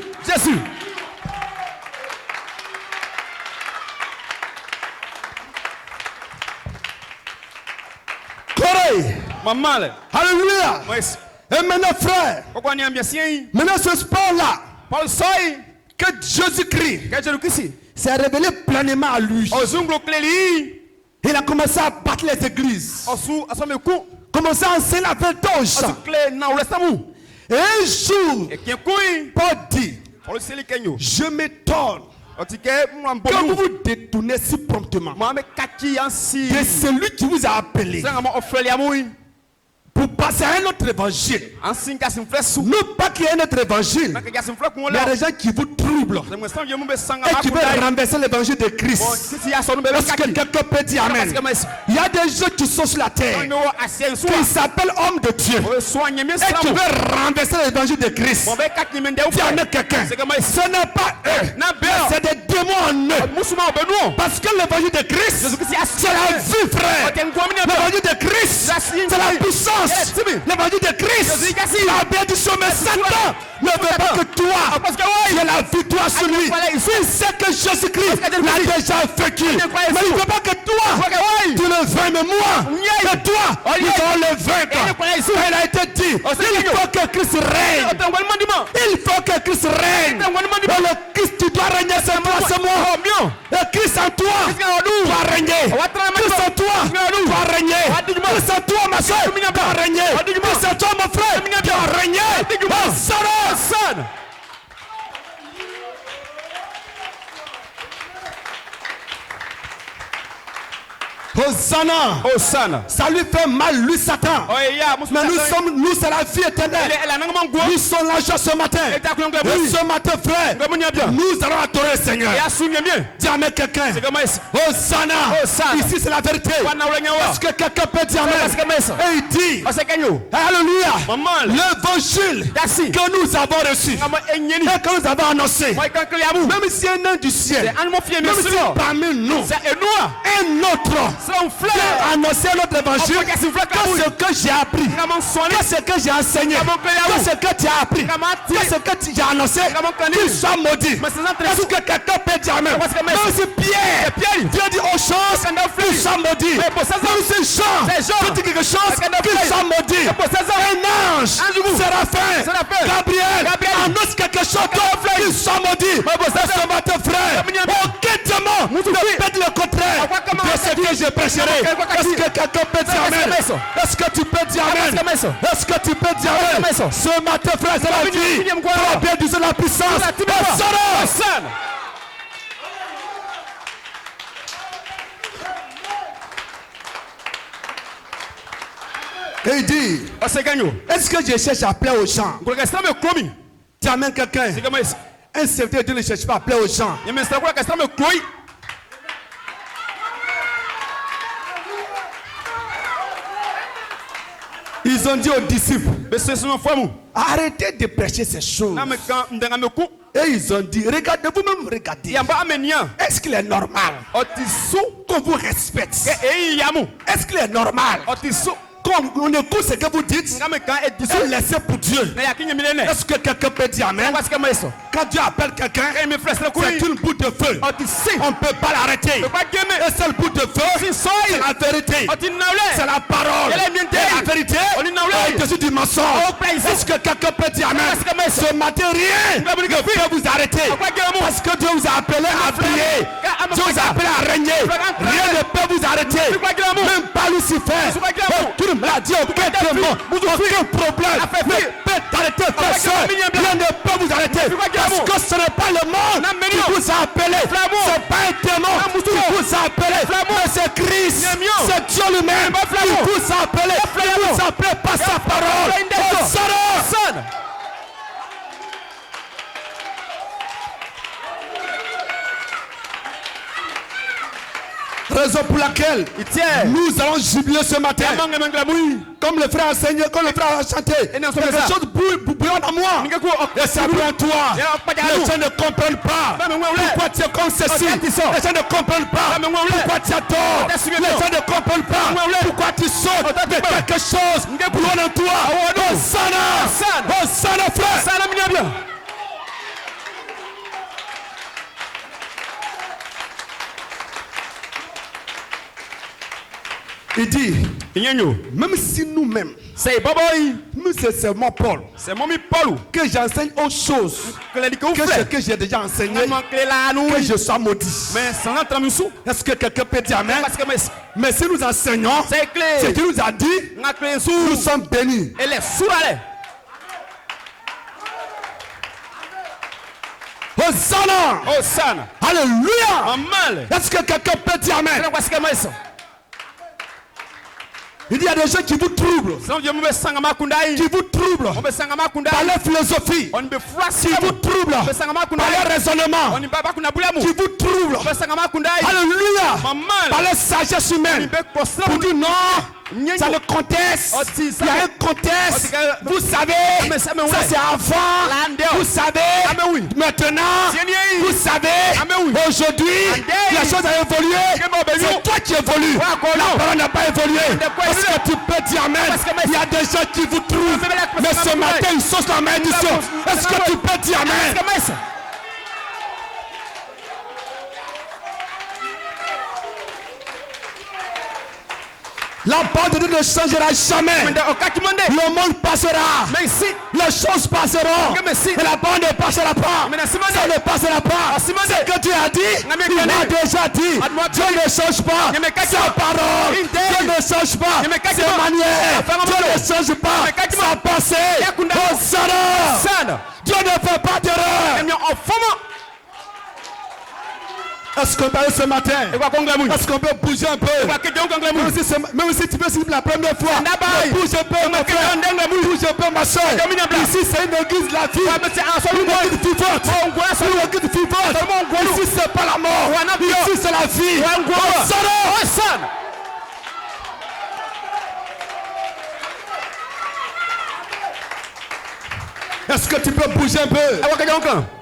Alléluia. Et maintenant frère, maintenant ce sport-là, que Jésus-Christ s'est révélé pleinement à lui. Il a commencé à battre les églises. Commencé à enseigner la ventoche. Et un jour, Paul dit, je m'étonne que vous vous détournez si promptement de celui qui vous a appelé pour passer à un autre évangile. Non pas qu'il y ait un autre évangile, mais il y a des gens qui vous troublent et qui veulent renverser l'évangile de Christ. Est-ce que quelqu'un peut dire amen? Il y a des gens qui sont sur la terre qui s'appellent hommes de Dieu et qui veulent renverser l'évangile de Christ. Dis amen quelqu'un. Ce n'est pas eux, c'est des démons en eux. Parce que l'évangile de Christ, c'est la vie, frère. L'évangile de Christ, c'est la puissance. L'évangile de Christ, la bénédiction, mais Satan ne veut pas que toi tu aies la victoire sur lui. Il sait que Jésus-Christ l'a déjà vaincu, mais il ne veut pas que toi tu le vainques. Mais moi, que toi, nous allons le vaincre. Il a été dit, il faut que Christ règne. Il faut que Christ règne. Et le Christ, tu dois régner, c'est toi, c'est moi. Le Christ en toi doit régner. Christ en toi doit régner. Christ en toi, ma soeur, doit régner. Christ en toi, mon frère, doit régner. Son. Hosanna. Ça lui fait mal, lui Satan. Mais nous c'est la vie éternelle. Nous sommes la joie ce matin. Et ce matin, frère, nous allons adorer le Seigneur. Dis amen quelqu'un. Hosanna. Ici c'est la vérité. Est-ce que quelqu'un peut dire amen? Et il dit, alléluia, l'évangile que nous avons reçu et que nous avons annoncé, même si un ange du ciel, même si parmi nous un autre annoncer notre évangile, que ce que j'ai appris, que ce que j'ai enseigné, que ce que tu as appris, que ce que tu as annoncé, qu'il soit maudit. Est-ce que quelqu'un peut dire amen? Même si Pierre dit aux choses, qu'il soit maudit. Même si Jean dit quelque chose, qu'il soit maudit. Un ange, Séraphin, Gabriel annonce quelque chose, qu'il soit maudit. Ce matin, frère, aucun démon ne peut dire le contraire de ce que je prêcherai. Est-ce que quelqu'un peut dire amen? Est-ce que tu peux dire amen? Est-ce que tu peux dire amen? Ce matin, frère, c'est la vie. La bénédiction, la puissance. Et il dit, est-ce que je cherche à plaire aux gens? Dis amen quelqu'un. Un serviteur de Dieu ne cherche pas à plaire aux gens. Ils ont dit aux disciples, arrêtez de prêcher ces choses. Et ils ont dit, regardez vous-même, regardez. Est-ce qu'il est normal qu'on vous respecte? Est-ce qu'il est normal on écoute ce que vous dites et laissez pour Dieu. Est-ce que quelqu'un peut dire amen? Quand Dieu appelle quelqu'un, c'est une boule de feu. On ne peut pas l'arrêter. Et c'est le bout de feu, c'est la vérité. C'est la parole. Et la vérité au-dessus du mensonge. Est-ce que quelqu'un peut dire amen? Ce matin, rien ne peut vous arrêter. Parce que Dieu vous a appelé à prier. Dieu vous a appelé à régner. Rien ne peut vous arrêter. Même pas Lucifer. Aucune maladie, aucun démon, aucun problème ne peut t'arrêter, frère, soeur. Rien ne peut vous arrêter. Parce que ce n'est pas le monde qui vous a appelé. Ce n'est pas un démon qui vous a appelé. Mais c'est Christ. C'est Dieu lui-même qui vous a appelé. Il vous a appelé par sa parole. Hosanna. Raison pour laquelle nous allons jubiler ce matin. Comme le frère a enseigné, comme le frère a chanté. Quelque chose bouillonne en moi. Et ça brûle en toi. Les gens ne comprennent pas pourquoi tu es comme ceci. Les gens ne comprennent pas pourquoi tu as tort. Les gens ne comprennent pas pourquoi tu sautes. Mais quelque chose bouillonne en toi. Hosanna. Hosanna, frère. Il dit, même si nous-mêmes, nous c'est seulement Paul, que j'enseigne autre chose que ce que j'ai déjà enseigné, que je sois maudit. Est-ce que quelqu'un peut dire amen? Mais si nous enseignons ce qu'il nous a dit, nous sommes bénis. Hosanna. Alléluia. Est-ce que quelqu'un peut dire amen? Il y a des gens qui vous troublent. Qui vous troublent par leur philosophie. Qui vous troublent par leur raisonnement. Qui vous troublent. Alléluia. Par leur sagesse humaine. Pour dire non. Ça le conteste. Il y a un contexte. Vous savez, ça c'est avant. Vous savez, maintenant. Vous savez, aujourd'hui, la chose a évolué. C'est toi qui évolues. La parole n'a pas évolué. Est-ce que tu peux dire amen? Il y a des gens qui vous trouvent. Mais ce matin, ils sont sur la malédiction. Est-ce que tu peux dire amen? La parole de Dieu ne changera jamais. Le monde passera. Les choses passeront. Mais la parole ne passera pas. Ça ne passera pas. Ce que Dieu a dit, il a déjà dit. Dieu ne change pas sa parole. Dieu ne change pas ses manières. Dieu ne change pas sa pensée. Hosanna. Dieu ne fait pas d'erreur. Est-ce qu'on peut aller ce matin? Est-ce qu'on peut bouger un peu? Même si tu peux suivre la première fois, bouge un peu, mon frère. Bouge un peu, ma soeur. Ici, c'est une église de la vie. Une église vivante. Une église vivante. Ici, c'est pas la mort. Ici, c'est la vie. Hosanna. Est-ce que tu peux bouger un peu?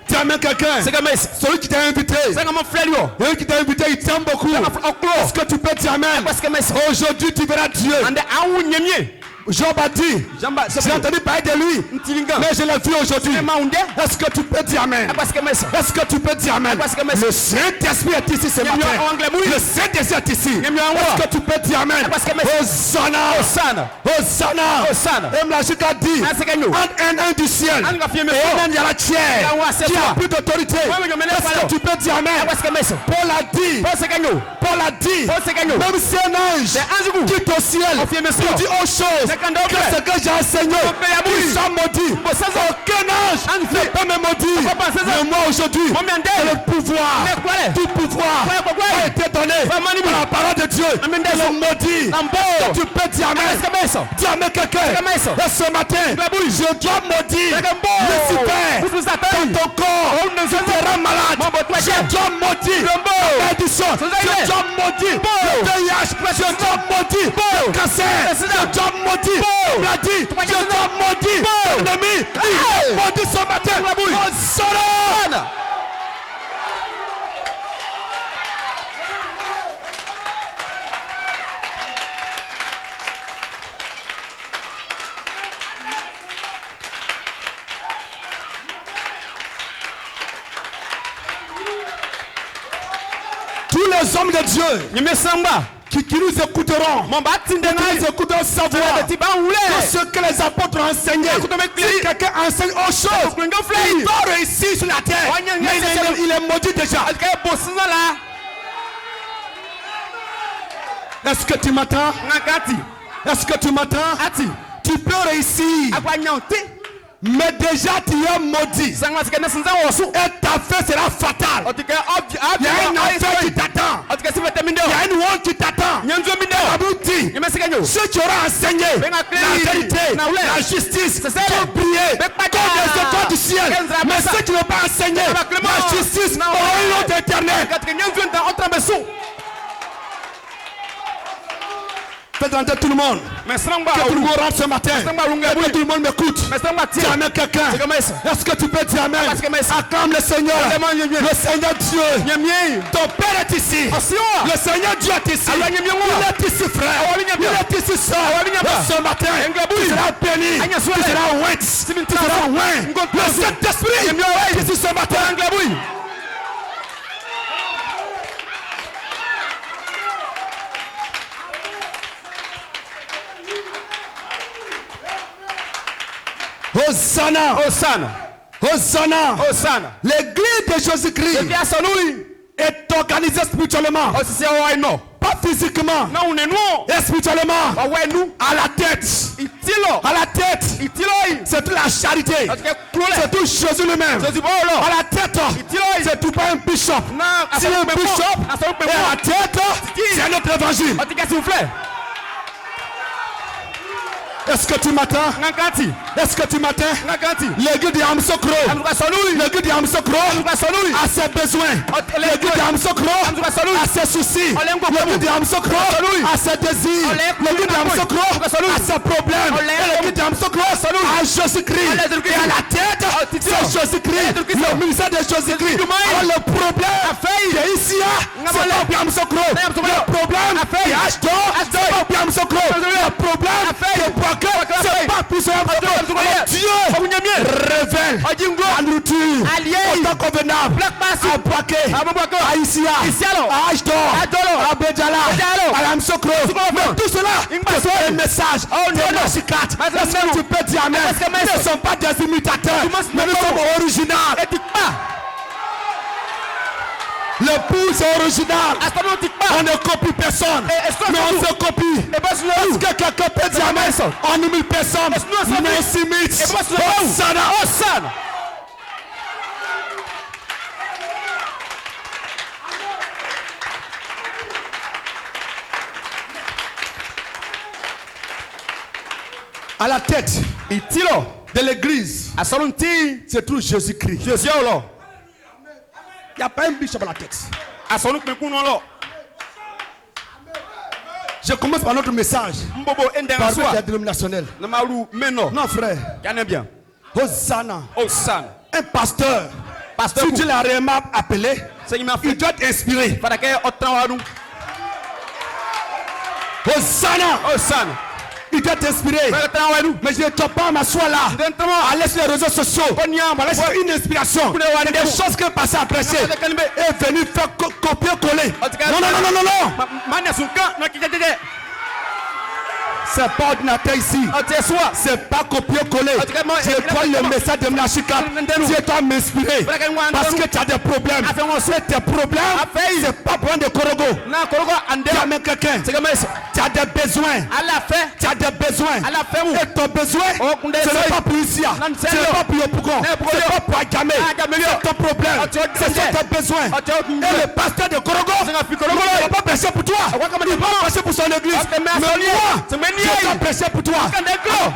Tu amènes quelqu'un. Celui qui t'a invité. Celui qui t'a invité, il t'aime beaucoup. Est-ce que tu peux dire amen? Aujourd'hui, tu verras Dieu. Job a dit, j'ai entendu parler de lui, mais je l'ai vu aujourd'hui. Est-ce que tu peux dire amen? Est-ce que tu peux dire amen? Le Saint-Esprit est ici ce matin. Le Saint-Esprit est ici. Est-ce que tu peux dire amen? Hosanna. Hosanna. Et Mlachik a dit, un du ciel et un de la tiers qui a plus d'autorité. Est-ce que tu peux dire amen? Paul a dit, même si un ange quitte au ciel pour dire autre chose que ce que j'ai enseigné, ils sont maudits. Aucun ange ne peut me maudire. Mais moi aujourd'hui, le pouvoir, tout pouvoir a été donné par la parole de Dieu. Le maudit. Tu peux dire amen. Dis amen quelqu'un. Et ce matin, je dois maudire Lucifer dans ton corps. Tu seras malade. Je dois maudire la malédiction. Je dois maudire le VIH. Je dois maudire le cancer. Je dois maudire maladie. Je dois maudire l'ennemi. Maudit ce matin. Hosanna. les hommes de Dieu qui nous écouteront, qui nous écouteront savoir que ce que les apôtres ont enseigné, si quelqu'un enseigne autre chose, il doit réussir sur la terre, mais il est maudit déjà. Est-ce que tu m'entends? Est-ce que tu m'entends? Tu peux réussir, mais déjà tu es maudit et ta fin sera fatale. Il y a un enfer qui t'attend, il y a une honte qui t'attend. Si tu auras enseigné la vérité, la justice, tu prier comme les étoiles du ciel, mais si tu ne veux pas enseigner la justice, aura une honte éternelle. Faites entendre tout le monde. Que tout le monde rentre ce matin. Que tout le monde m'écoute. Dis amen quelqu'un. Est-ce que tu peux dire amen? Acclame le Seigneur. Le Seigneur Dieu. Ton Père est ici. Le Seigneur Dieu est ici. Il est ici frère. Il est ici soeur. Ce matin, tu seras béni. Tu seras oint. Tu seras oint. Le Saint-Esprit est ici ce matin. Hosanna, Hosanna, Hosanna, Hosanna. L'église de Jésus-Christ est organisée spirituellement, pas physiquement, et spirituellement. À la tête, c'est toute la charité, c'est tout Jésus lui-même. À la tête, c'est tout pas un bishop. Si un bishop est à la tête, c'est notre évangile. Est-ce que tu m'attends? Est-ce que tu m'attends? L'église de Amsokro, l'église de Amsokro a ses besoins. L'église de Amsokro a ses soucis. L'église de Amsokro a ses désirs. L'église de Amsokro a ses problèmes. L'église de Amsokro a Jésus-Christ. Et à la tête, c'est Jésus-Christ. Le ministère de Jésus-Christ. Alors le problème qui est ici, c'est pas bien Amsokro. Le problème qui est Ashton, c'est pas bien Amsokro. Le problème qui est c'est pas plus simple. Dieu révèle la nourriture autant convenable à Braquet, à Isia, à Ashdor, à Bédjala, à Amsokro. Mais tout cela, c'est un message de nos cicatres. Est-ce que tu peux dire amen? Nous ne sommes pas des imitateurs, mais nous sommes originaux. L'épouse est originale. On ne copie personne, mais on se copie. Est-ce que quelqu'un peut dire amen? On n'imite personne, mais on s'imite. Hosanna, Hosanna. À la tête de l'église, c'est tout Jésus-Christ. Il n'y a pas un bishop à la tête. Je commence par notre message. Par le dénominationnel. Non frère. Hosanna. Un pasteur. Si Dieu l'a réellement appelé, il doit être inspiré. Hosanna. Il doit t'inspirer. Mais je ne dois pas m'asseoir là. Aller sur les réseaux sociaux. Pour une inspiration. Des choses que passer à prêcher. Et venir faire copier-coller. Non. C'est pas ordinateur ici. C'est pas copier-coller. Je dois le message de Mnachika. Tu dois m'inspirer. Parce que tu as des problèmes. Tes problèmes, c'est pas pour de Korogo. Tu as même quelqu'un. Tu as des besoins. Tu as des besoins. Et ton besoin, ce n'est pas pour ici. Ce n'est pas pour Yopougon. Ce n'est pas pour Agamé. C'est ton problème. C'est tes besoins. Et le pasteur de Korogo, il ne va pas prêcher pour toi. Il va pas prêcher pour son église. Mais moi, je dois prêcher pour toi.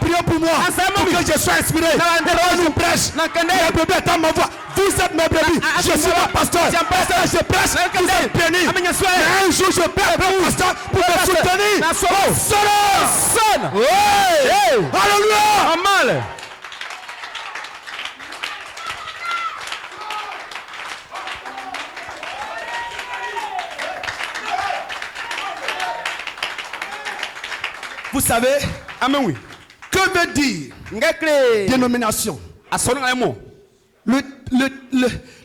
Priez pour moi. Pour que je sois inspiré. Et je prêche. Les bébés attendent ma voix. Vous êtes mes brebis. Je suis un pasteur. Je prêche. Vous êtes bénis. Mais un jour, je perds un pasteur pour me soutenir. Sonne. Alléluia. Vous savez, que veut dire dénomination?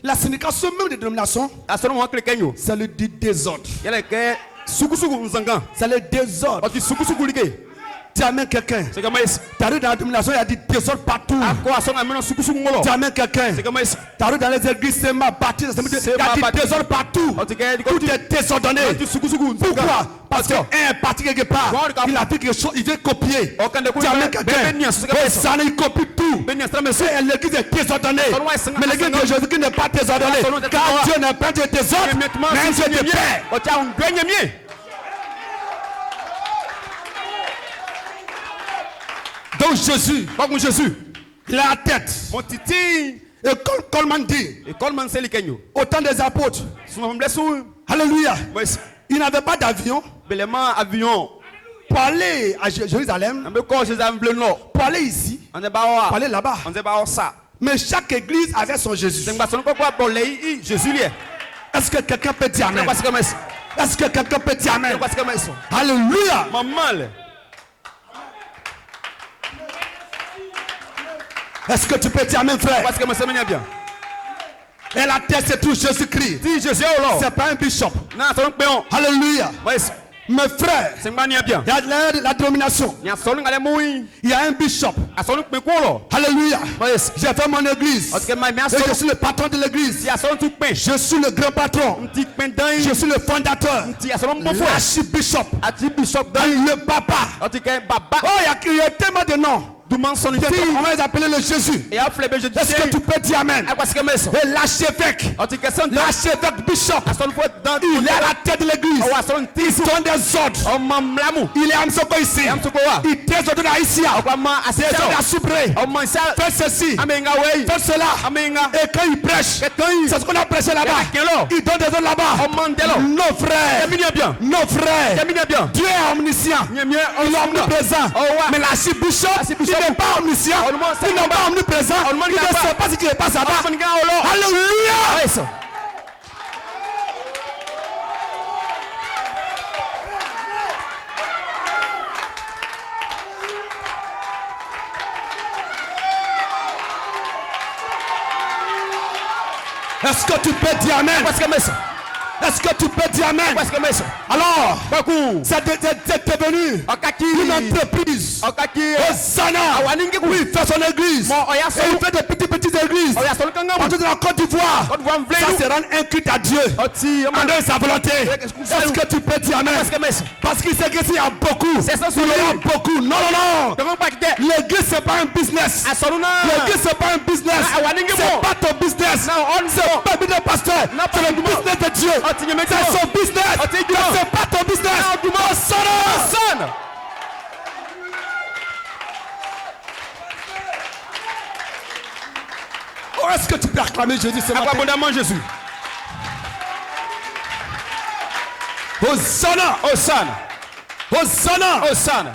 La signification même des dénominations, asoro mo kle kenyo c'est le désordre. yele ke sukusuku nzanga C'est le désordre. oti sukusuku like Tu amènes quelqu'un. c'est comme ça Tu arrives dans la dénomination, il y a du désordre partout. ako asoro ameno sukusuku ngolo Tu amènes quelqu'un. c'est comme ça Tu arrives dans les églises, c'est ma baptiste, il y a du désordre partout. oti ke Tout est désordonné. oti sukusuku nzanga Pourquoi? Parce qu'un est parti quelque part. Il a fait quelque chose, il veut copier. Tu amènes quelqu'un. Ça, il copie tout. Et l'église est désordonnée. Mais l'église de Jésus-Christ n'est pas désordonnée. Car Dieu n'est pas de désordre, mais un Dieu de paix. oti a ngwenye mie Donc Jésus, comme Jésus il a la tête. mon titi Et comme Coleman dit, et Coleman c'est likenyo autant des apôtres. suma mlesu Alléluia. boys Il n'avait pas d'avion belema avion pour aller à Jérusalem, ambe ko Jésus vle no pour aller ici, on est ba wa pour aller là-bas. on est ba o sa Mais chaque église avait son Jésus. c'est ngba son ko kwa bolei Jésus lié Est-ce que quelqu'un peut dire amen? parce que mais Est-ce que quelqu'un peut dire amen? parce que mais Alléluia. maman le Est-ce que tu peux dire amen, frère? parce que mais ça mena bien Et la tête, c'est tout Jésus-Christ. si Jésus o lo C'est pas un bishop. na son pe on Alléluia. boys Mes frères, c'est ngba ni bien il y a la domination. nya son ngale mui Il y a un bishop. a son pe ko lo Alléluia. boys J'ai fait mon église. parce que mais Et je suis le patron de l'église. si a son tu pe Je suis le grand patron. ti pe dan Je suis le fondateur. ti a son mo fo L'archibishop. a ti bishop dan Le papa. o ti ke baba Oh, il y a tellement de noms. du man son On va les appeler le Jésus. et a flebe Jésus Est-ce que tu peux dire amen? parce que mais Et l'archevêque. o ti ke son L'archevêque bishop. a son fo dan Il est à la tête de l'église. o wa son ti Il donne des ordres. o mamlamu Il est Amsoko ici. Amsoko wa. Il désordonne ici. o ma Il désordonne à Soubré. o man sa Fais ceci. amenga wei Fais cela. amenga Et quand il prêche, c'est ce qu'on a prêché là-bas. Il donne des ordres là-bas. o mandelo Nos frères. Yamina bien Nos frères. Yamina bien Dieu est omniscient. Nyamie Il est omniprésent. Oh, ouais. Mais l'archibishop, il Archibishop. n'est pas omniscient. Oh, le monde, Il n'est pas omniprésent. Oh, le monde, Il il ne n'a pas. sait pas ce qui se passe là-bas. Amenga o lo Alléluia. eso Est-ce que tu peux dire amen? parce que mais Est-ce que tu peux dire amen? parce que mais Alors, baku c'est devenu okaki une entreprise. okaki Hosanna. awaningi Oui, il fait son église. mo oya Et il fait des petites églises. oya son kanga Partout dans la Côte d'Ivoire. Côte d'Ivoire, Ça c'est rendre un culte à Dieu. oti En dehors de sa volonté. Est-ce que tu peux dire amen? parce que mais Parce qu'il sait que s'il y a beaucoup, C'est ça, il y aura c'est beaucoup. Non, non, non. donc pas que L'église c'est pas un business. asoluna L'église c'est pas un business. Ah, waningi mo. C'est pas ton business. Non, on C'est pas le business pasteur. Non, C'est pas le du tout. business de Dieu. Ah, tu n'y mets C'est pas. son business. Ah, tu dis non. C'est pas ton business. Non, du moins. Hosanna. son Oh, est-ce que tu peux acclamer Jésus ce matin? abondamment Jésus Hosanna. Hosanna Hosanna. Hosanna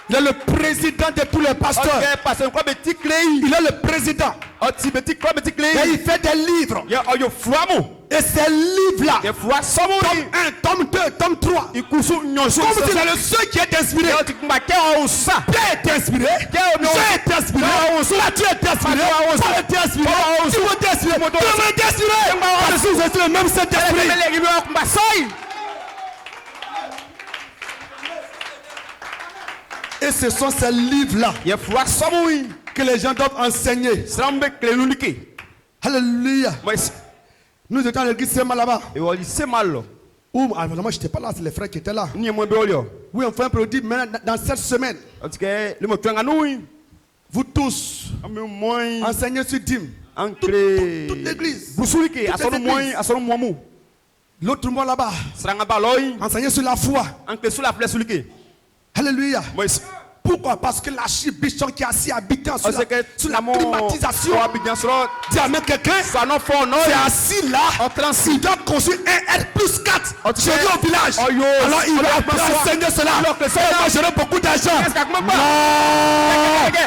Il est le président de tous les pasteurs. ok parce que quoi petit clé Il est le président. oti petit quoi petit clé Et il fait des livres. ya oyo flamu Et ces livres-là, ya fwa somo tome 1, tome 2, tome 3. ikusu nyonso Comme s'il est le seul qui est inspiré. ya oti kumba ke o sa Dieu est inspiré. Dieu est inspiré. La Dieu est inspiré. Paul est inspiré. Simon est inspiré. Tout le monde est inspiré. Parce que c'est le même Saint-Esprit. ele gibi kumba soy Et ce sont ces livres-là ya fwa somo que les gens doivent enseigner. srambe clé lunike Alléluia. mais Nous étions à l'église Sema là-bas. e wali se malo Où, moi, je n'étais pas là, c'est les frères qui étaient là. ni mo be olio Oui, on fait un produit maintenant dans cette semaine. oti ke le mo twanga no Vous tous, ame moy enseignez sur dîme. ancré Toute l'église. busulike Toutes les asono moy églises. asono momu L'autre mois là-bas, sranga baloy enseignez sur la foi. ancré sur la flèche sulike Alléluia. mais Pourquoi? Parce que l'archibishop qui est assis habitant sur o se ke sur la climatisation. o abidjan soro Dis amen quelqu'un. sa no fo no C'est assis là. en transi Il doit construire un R+4 Ok. chez lui au village. Oh, yo. Alors il Oh, va yo. enseigner cela. Alors que Et cela- moi j'aurai beaucoup d'argent. Est-ce que-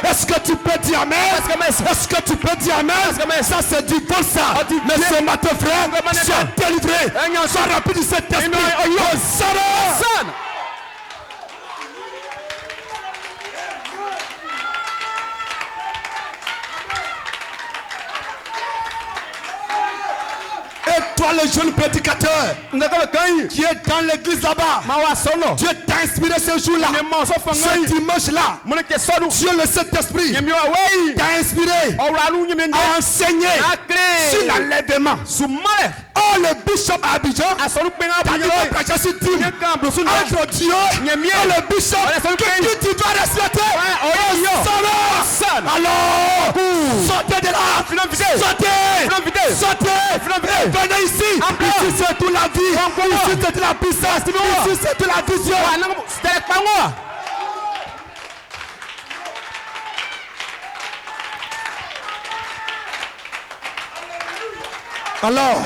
Non. Est-ce que tu peux dire amen? Est-ce que mais- Est-ce que tu peux dire amen? Est-ce que mais- Ça c'est du bon ça. Oh, du Mais bien. ce matin frère, Oh, mais- sois délivré. non. Sois rempli de cet esprit. Oh, yo. Hosanna. son Toi le jeune prédicateur qui est dans l'église là-bas, Dieu t'a inspiré ce jour-là, ce dimanche-là. Dieu le Saint-Esprit t'a inspiré à enseigner sur l'enlèvement. Oh, le bishop à Abidjan t'as dit de prêcher sur Tim entre Dieu et le bishop que tu dois respecter. Alors sortez de là, sortez, venez ici. Ici c'est toute la vie, ici c'est toute la puissance, ici c'est toute la vision. Alors,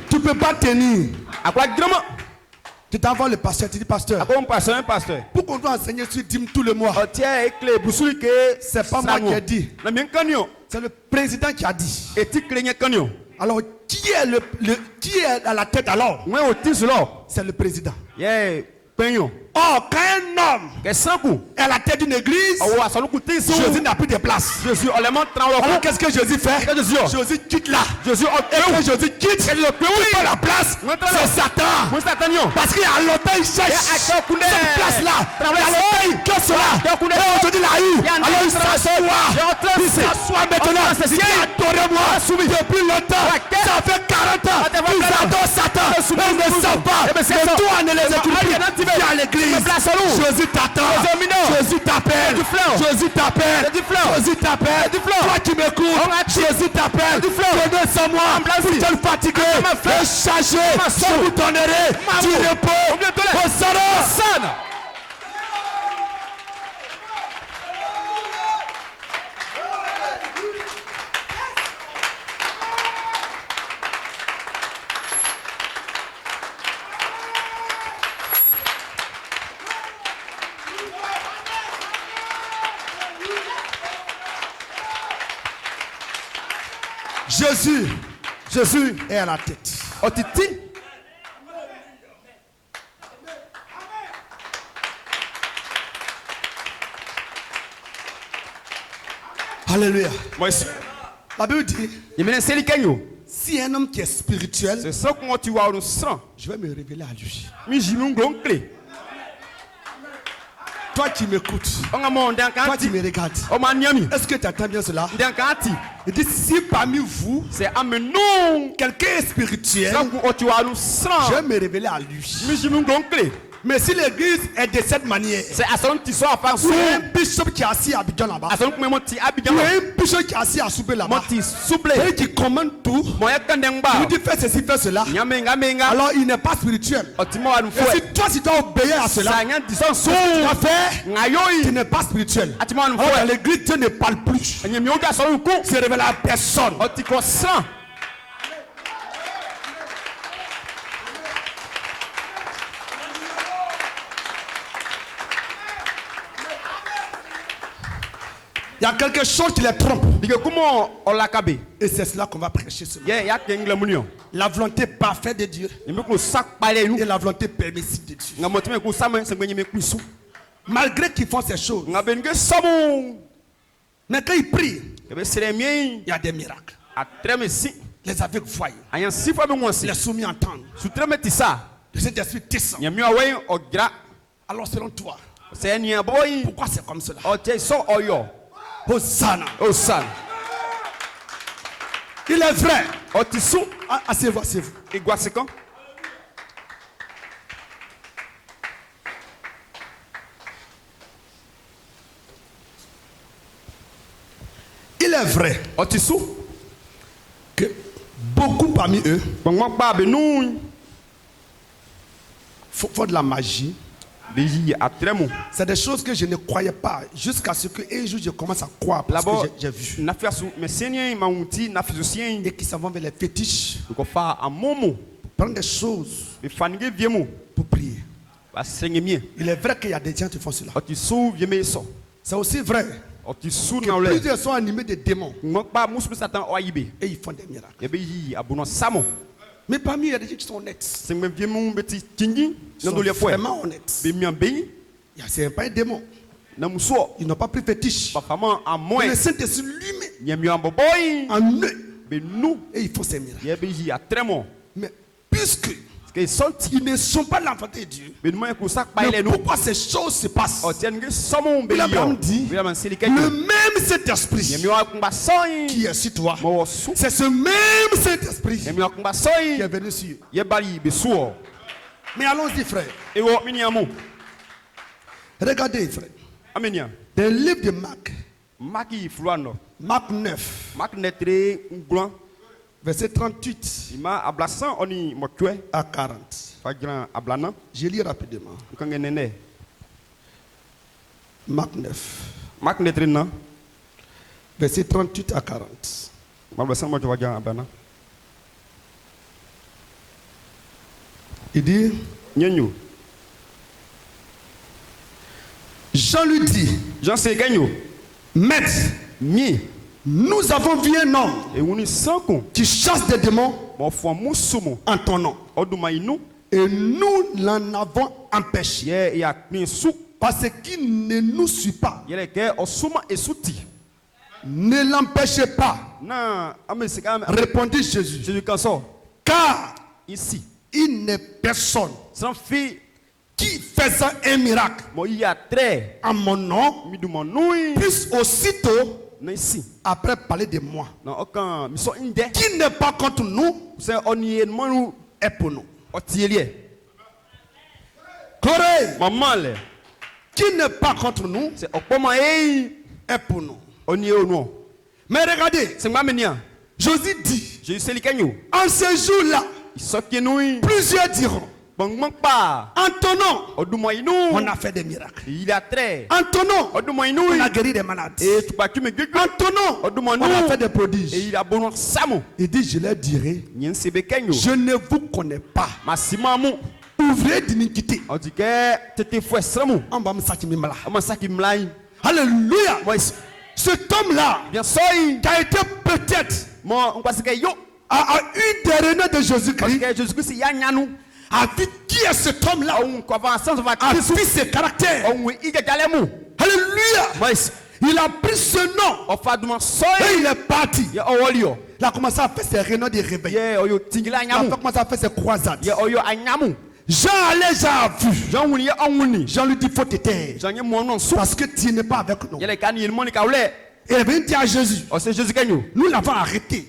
tu ne peux pas tenir. Tu t'envoies le pasteur, tu dis pasteur, pourquoi on doit enseigner sur Dim tout le mois? C'est pas moi qui ai dit, c'est le président qui a dit. Alors, qui est à la tête alors? C'est le président. Oh, quand un homme est à la tête d'une église, Jésus n'a plus de place. Alors qu'est-ce que Jésus fait? Jésus quitte là. Et quand Jésus quitte, la place, c'est Satan. Parce qu'il y a longtemps il cherche cette place-là. Il y a longtemps il casse là. Et aujourd'hui il a eu. Alors il s'assoit. Il s'assoit maintenant. Il dit adorez-moi depuis longtemps. Ça fait 40 ans. Ils adorent Satan. Ils ne savent pas. Mais toi ne les écoutes plus. Viens à l'église. Jésus t'attend. Jésus t'appelle. Jésus t'appelle. Jésus t'appelle. Toi qui m'écoutes, Jésus t'appelle. Venez sans moi. Vous êtes fatigué. Chargé. Je vous donnerai du repos. Hosanna. Jésus est à la tête. Alléluia. La Bible dit, si un homme qui est spirituel, je vais me révéler à lui. Toi qui m'écoutes, toi qui me regardes, est-ce que tu attends bien cela? Il dit si parmi vous, quelqu'un est spirituel, je vais me révéler à lui. Mais si l'église est de cette manière, ou un bishop qui est assis à Abidjan là-bas, ou un bishop qui est assis à Soubé là-bas, et qui commande tout, il vous dit fais ceci, fais cela, alors il n'est pas spirituel. Et si toi tu dois obéir à cela, tu dois faire, tu n'es pas spirituel. Alors dans l'église Dieu ne parle plus, c'est révélé à personne. Il y a quelque chose qui les trompe. Et c'est cela qu'on va prêcher ce matin. La volonté parfaite de Dieu et la volonté permissive de Dieu. Malgré qu'ils font ces choses, mais quand ils prient, il y a des miracles. Les aveugles voient, les soumis entendent, les Saint-Esprit descend. Alors selon toi, pourquoi c'est comme cela? Hosanna. Il est vrai. Asseyez-vous, asseyez-vous. Il est vrai que beaucoup parmi eux font de la magie. C'est des choses que je ne croyais pas jusqu'à ce qu'un jour je commence à croire parce que j'ai vu. Et qui s'en vont vers les fétiches. Prendre des choses pour prier. Il est vrai qu'il y a des gens qui font cela. C'est aussi vrai que plusieurs sont animés de démons. Et ils font des miracles. Mais parmi eux, il y a des gens qui sont honnêtes. Ils sont vraiment honnêtes. C'est pas un démon. Ils n'ont pas pris fétiche. Mais le Saint-Esprit lui-même en eux Mais nous, et ils font ces miracles. il y a très bon. Mais puisque Ils sont ils ne sont pas l'enfant de Dieu, mais nous pour ça mais pourquoi ces choses se passent? Abraham dit, le même Saint-Esprit qui est sur toi, c'est ce même Saint-Esprit qui est venu sur eux. Mais allons-y, frère. Regardez, frère. Dans le livre de Marc, Marc 9, verset 38 à 40. Je lis rapidement. Marc 9, verset 38 à 40. Il dit, Jean lui dit, Maître, nous avons vu un homme qui chasse des démons en ton nom. Et nous l'en avons empêché. Parce qu'il ne nous suit pas. Ne l'empêchez pas. Répondit Jésus. Car ici, il n'est personne qui faisant un miracle en mon nom puisse aussitôt après parler de moi. Qui n'est pas contre nous est pour nous. Corée. Qui n'est pas contre nous est pour nous. Mais regardez, Jésus dit, en ce jour-là, plusieurs diront, en ton nom, on a fait des miracles. En ton nom, on a guéri des malades. En ton nom, on a fait des prodiges. Il dit, je leur dirai, je ne vous connais pas. Ouvrez d'iniquité. Alléluia. Cet homme-là qui a été peut-être à une des réunions de Jésus-Christ a vu qui est cet homme-là, a vu ses caractères. Alléluia. Il a pris ce nom et il est parti. Il a commencé à faire ses réunions de réveil. Il a commencé à faire ses croisades. Jean allait, Jean a vu. Jean lui dit, faut te taire. Parce que tu n'es pas avec nous. Et il est venu dire à Jésus, nous l'avons arrêté.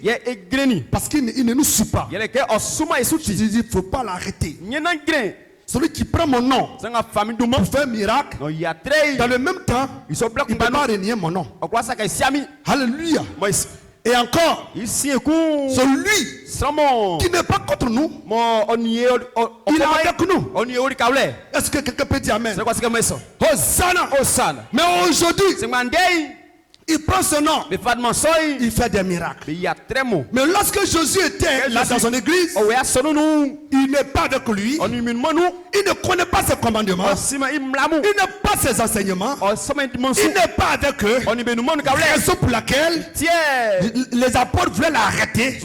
Parce qu'il ne nous suit pas. Jésus dit, il ne faut pas l'arrêter. Celui qui prend mon nom pour faire un miracle, dans le même temps, il ne peut pas renier mon nom. Alléluia. Et encore, celui qui n'est pas contre nous, il est avec nous. Est-ce que quelqu'un peut dire Amen? Hosanna. Mais aujourd'hui, il prend ce nom, il fait des miracles. Mais lorsque Jésus était là dans son église, il n'est pas avec lui, il ne connaît pas ses commandements, il n'a pas ses enseignements, il n'est pas avec eux. Raison pour laquelle les apôtres voulaient l'arrêter.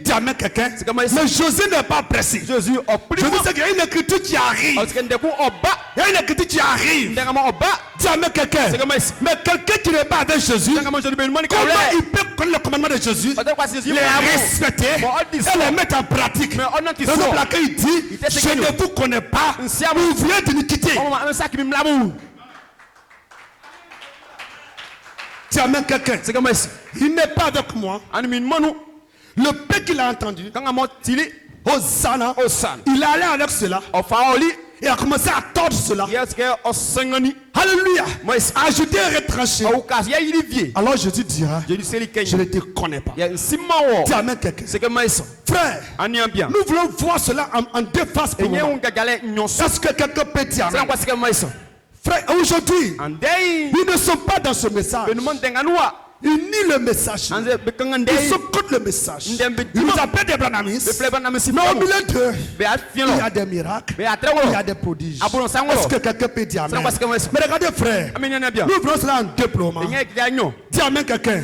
Dis Amen quelqu'un. Mais Jésus n'est pas pressé. Je vous sais qu'il y a une écriture qui arrive. Il y a une écriture qui arrive. Dis Amen quelqu'un. Mais quelqu'un qui n'est pas avec Jésus, comment il peut connaître le commandement de Jésus, les respecter et les mettre en pratique? C'est pour laquelle il dit, je ne vous connais pas, vous voulez d'iniquité. Tu amènes quelqu'un, il n'est pas avec moi. Le peu qu'il a entendu, Hosanna, il allait avec cela. Il a commencé à tordre cela. Alléluia. Ajouter et retrancher. Alors Jésus dira, je ne te connais pas. Tu amènes quelqu'un. Frère, nous voulons voir cela en deux faces pour moi. Est-ce que quelqu'un peut dire Amen? Frère, aujourd'hui, ils ne sont pas dans ce message. Ils nient le message. Ils sont contre le message. Ils nous appellent des branamistes. Mais au milieu d'eux, il y a des miracles. Il y a des prodiges. Est-ce que quelqu'un peut dire Amen? Mais regardez frère, nous voulons cela en deux pour moi. Dis Amen quelqu'un.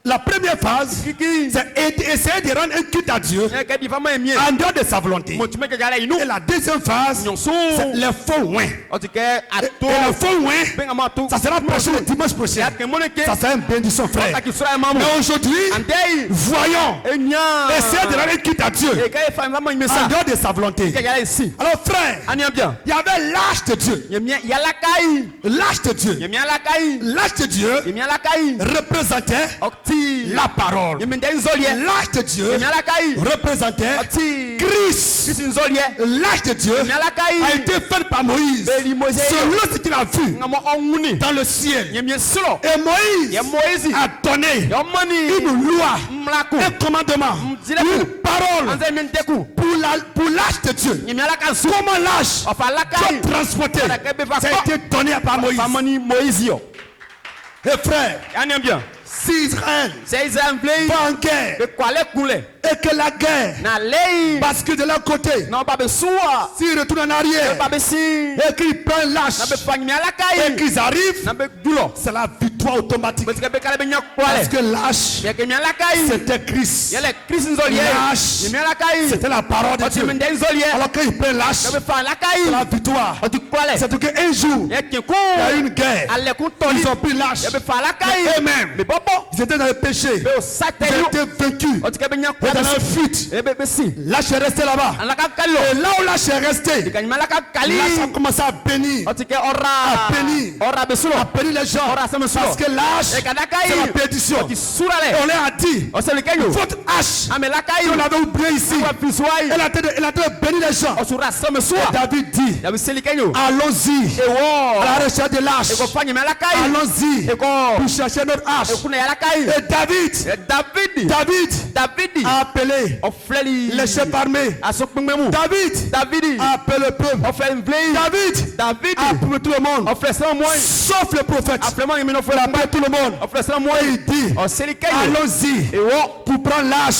La première phase, c'est essayer de rendre un culte à Dieu en dehors de sa volonté. Et la deuxième phase, c'est le faux oin. Et le faux oin, ça sera prochain le dimanche prochain. Ça sera une bénédiction, frère. Mais aujourd'hui, voyons, essayez de rendre un culte à Dieu en dehors de sa volonté. Alors, frère, il y avait l'âge de Dieu. L'âge de Dieu. L'âge de Dieu représentait la parole. L'âge de Dieu représentait Christ. L'âge de Dieu a été fait par Moïse selon ce qu'il a vu dans le ciel. Et Moïse a donné une loi, un commandement, une parole pour l'âge de Dieu. Comment l'âge doit transporter, ça a été donné par Moïse. Et frère, si Israël va en guerre et que la guerre bascule de leur côté, s'ils retournent en arrière et qu'ils prennent l'âge et qu'ils arrivent, c'est la victoire automatique. Parce que l'âge, c'était Christ. L'âge, c'était la parole de Dieu. Alors qu'ils prennent l'âge, c'est la victoire. C'est qu'un jour, il y a eu une guerre. Ils ont pris l'âge. Mais eux-mêmes, ils étaient dans le péché. Ils étaient vaincus. Et dans la fuite. L'âge est resté là-bas. Et là où l'âge est resté, l'âge a commencé à bénir. À bénir les gens. Parce que l'âge, c'est la perdition. Et on leur a dit, votre âge, on avait oublié ici, elle a été de bénir les gens. Et David dit, allons-y à la recherche de l'âge. Allons-y pour chercher notre âge. Et David a appelé les chefs armés. David a appelé le peuple. David a appelé tout le monde. Sauf le prophète. Il a appelé tout le monde. Et il dit, allons-y pour prendre l'âge.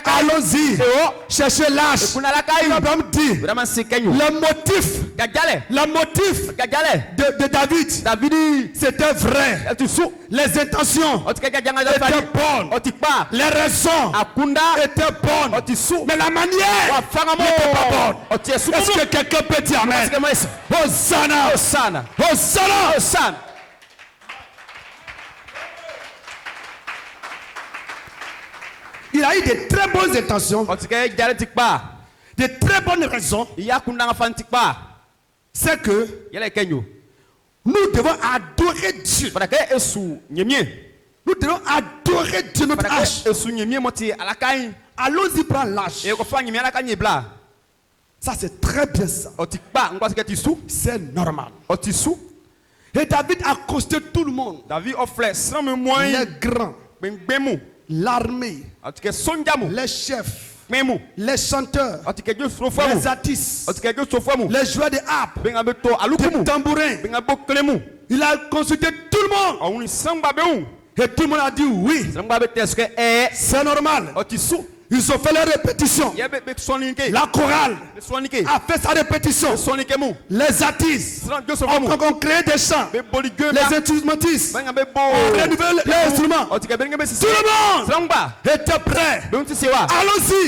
Allons-y chercher l'âge. Abraham dit, le motif de David, c'était vrai. Les intentions étaient bonnes. Les raisons étaient bonnes. Mais la manière n'était pas bonne. Est-ce que quelqu'un peut dire amen? Hosanna, Hosanna, Hosanna, Hosanna. Il a eu de très bonnes intentions, de très bonnes raisons. C'est que nous devons adorer Dieu. Nous devons adorer Dieu, notre âge. Allons-y prendre l'âge. Ça c'est très bien ça. C'est normal. Et David a accosté tout le monde. Les grands, l'armée, les chefs, les chanteurs, les artistes, les joueurs de harpe, de tambourins. Il a consulté tout le monde. Et tout le monde a dit oui. C'est normal. Ils ont fait la répétition. La chorale a fait sa répétition. Les artistes ont créé des chants. Les instrumentistes ont renouvelé les instruments. Tout le monde était prêt. Allons-y.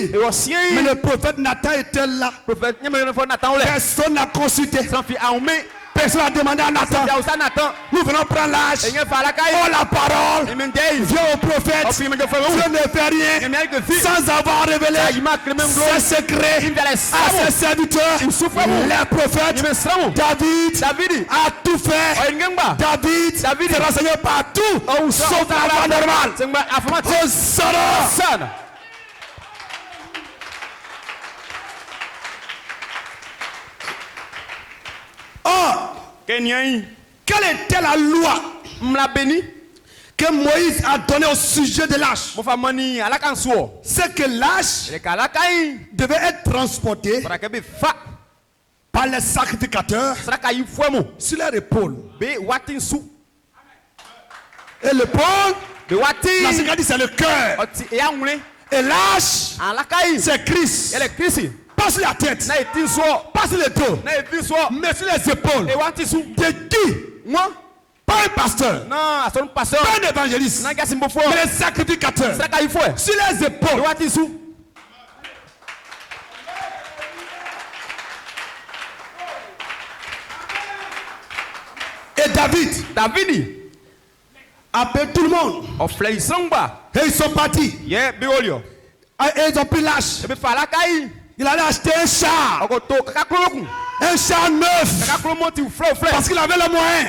Mais le prophète Nathan était là. Personne n'a consulté. Personne n'a demandé à Nathan. Nous venons prendre l'âge. Oh, la parole. Viens au prophète. Dieu ne fait rien sans avoir révélé ses secrets à ses serviteurs, les prophètes. David a tout fait. David s'est renseigné partout sauf à la loi normale. Hosanna. Quelle était la loi que Moïse a donnée au sujet de l'âge? C'est que l'âge devait être transporté par les sacrificateurs sur leur épaule. Et l'épaule, la cicatrice, c'est le cœur. Et l'âge, c'est Christ. Pas sur la tête, pas sur le dos, mais sur les épaules. De qui? Pas un pasteur. Non, son pasteur. Pas un évangéliste. Non, gars, beau Mais les sacrificateurs. C'est ça qu'il faut. Sur les épaules. Et David appelle tout le monde. Et ils sont partis. Et ils ont pris l'âge. Il allait acheter un char. Un char neuf. Parce qu'il avait le moyen.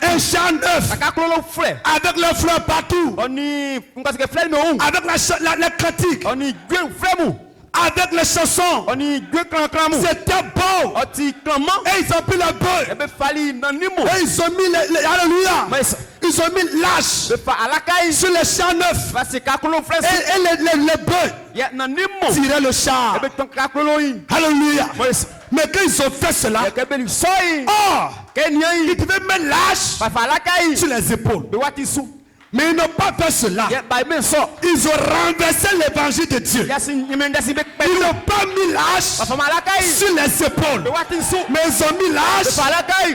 Un char neuf. Avec le fleur partout. Avec la critique. Avec les chansons. C'était beau. Et ils ont pris le bœuf. Et ils ont mis alléluia. Ils ont mis l'âge sur les chars neufs. Et les bœufs tiraient le char. Alléluia. Mais quand ils ont fait cela, ils devaient mettre l'âge sur les épaules. Mais ils n'ont pas fait cela. Ils ont renversé l'évangile de Dieu. Ils n'ont pas mis l'âge sur les épaules. Mais ils ont mis l'âge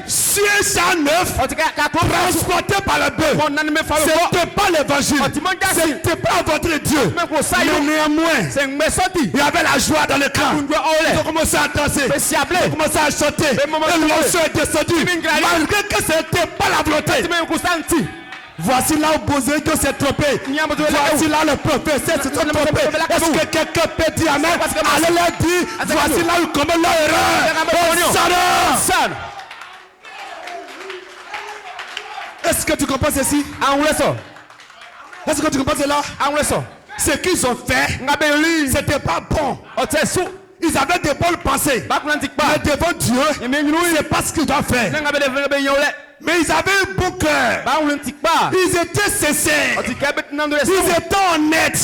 sur un char neuf transporté par le bœuf. Ce n'était pas l'évangile. Ce n'était pas votre Dieu. Mais néanmoins, il y avait la joie dans le camp. Ils ont commencé à danser. Ils ont commencé à chanter. Et l'onction est descendue. Malgré que ce n'était pas la volonté. Voici là où Boséique s'est trompé. Voici là le prophète s'est trompé. Est-ce que quelqu'un peut dire amen? Allez leur dire, voici là où commet leur erreur. Est-ce que tu comprends ceci? Est-ce que tu comprends cela? Ce qu'ils ont fait, c'était pas bon. Ils avaient des bonnes pensées. Mais devant Dieu, c'est pas ce qu'ils doivent faire. Mais ils avaient un beau cœur. Ils étaient sincères. Ils étaient honnêtes.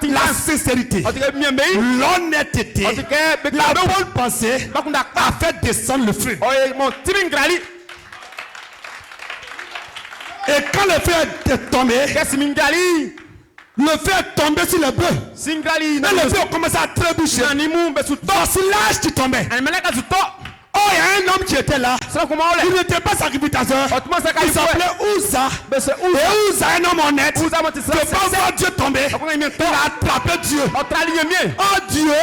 La sincérité, l'honnêteté, la bonne pensée a fait descendre le feu. Et quand le feu est tombé, le feu est tombé sur le bœuf. Et le feu a commencé à trébucher. Voici l'âge qui tombait. Oh, il y a un homme qui était là. Il n'était pas sacrificateur. Il s'appelait Uza. Et Uza, un homme honnête, ne peut pas voir Dieu tomber. Il a attrapé Dieu. Oh Dieu,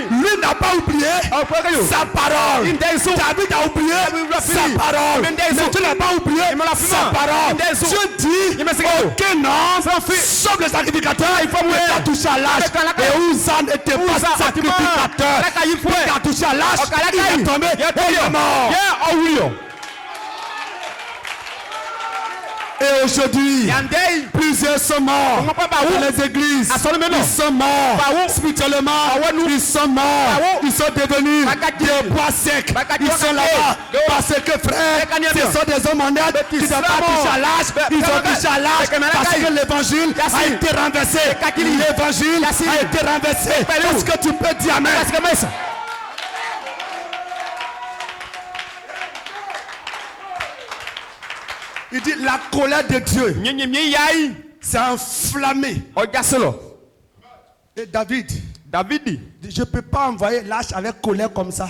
lui n'a pas oublié sa parole. David a oublié sa parole. Mais tu n'as pas oublié sa parole. Dieu dit aucun homme, sauf le sacrificateur, il a touché à l'âge. Et Uza n'était pas sacrificateur. Il a touché à l'âge. Il est tombé. Il est mort. Et aujourd'hui, plusieurs sont morts dans les églises. Ils sont morts spirituellement. Ils sont morts. Ils sont devenus des bois secs. Ils sont là-bas parce que frère, ce sont des hommes honnêtes qui n'ont pas touché à l'âge. Ils ont touché à l'âge parce que l'évangile a été renversé. L'évangile a été renversé. Est-ce que tu peux dire amen? Il dit la colère de Dieu s'est enflammée. Et David dit, je ne peux pas envoyer l'âge avec colère comme ça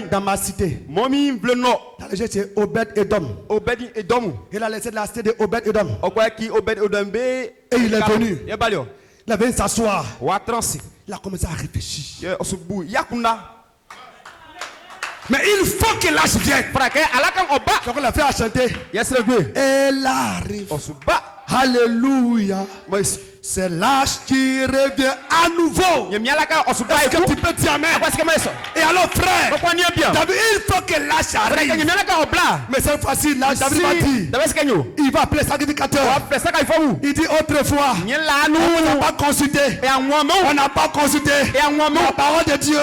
dans ma cité. Dans le jeu, c'est Obed-Edom. Il a laissé la cité de Obed-Edom. Et il est venu. Il avait s'asseoir. Il a commencé à réfléchir. Mais il faut que l'âge vienne. Donc on l'a fait à chanter. Elle arrive. Alléluia. C'est l'âge qui revient à nouveau. Est-ce que tu peux dire amen? Et alors frère, David, il faut que l'âge arrive. Mais cette fois-ci, l'âge, David va dire, il va appeler sacrificateur. Il dit autrefois, on n'a pas consulté. On n'a pas consulté la parole de Dieu.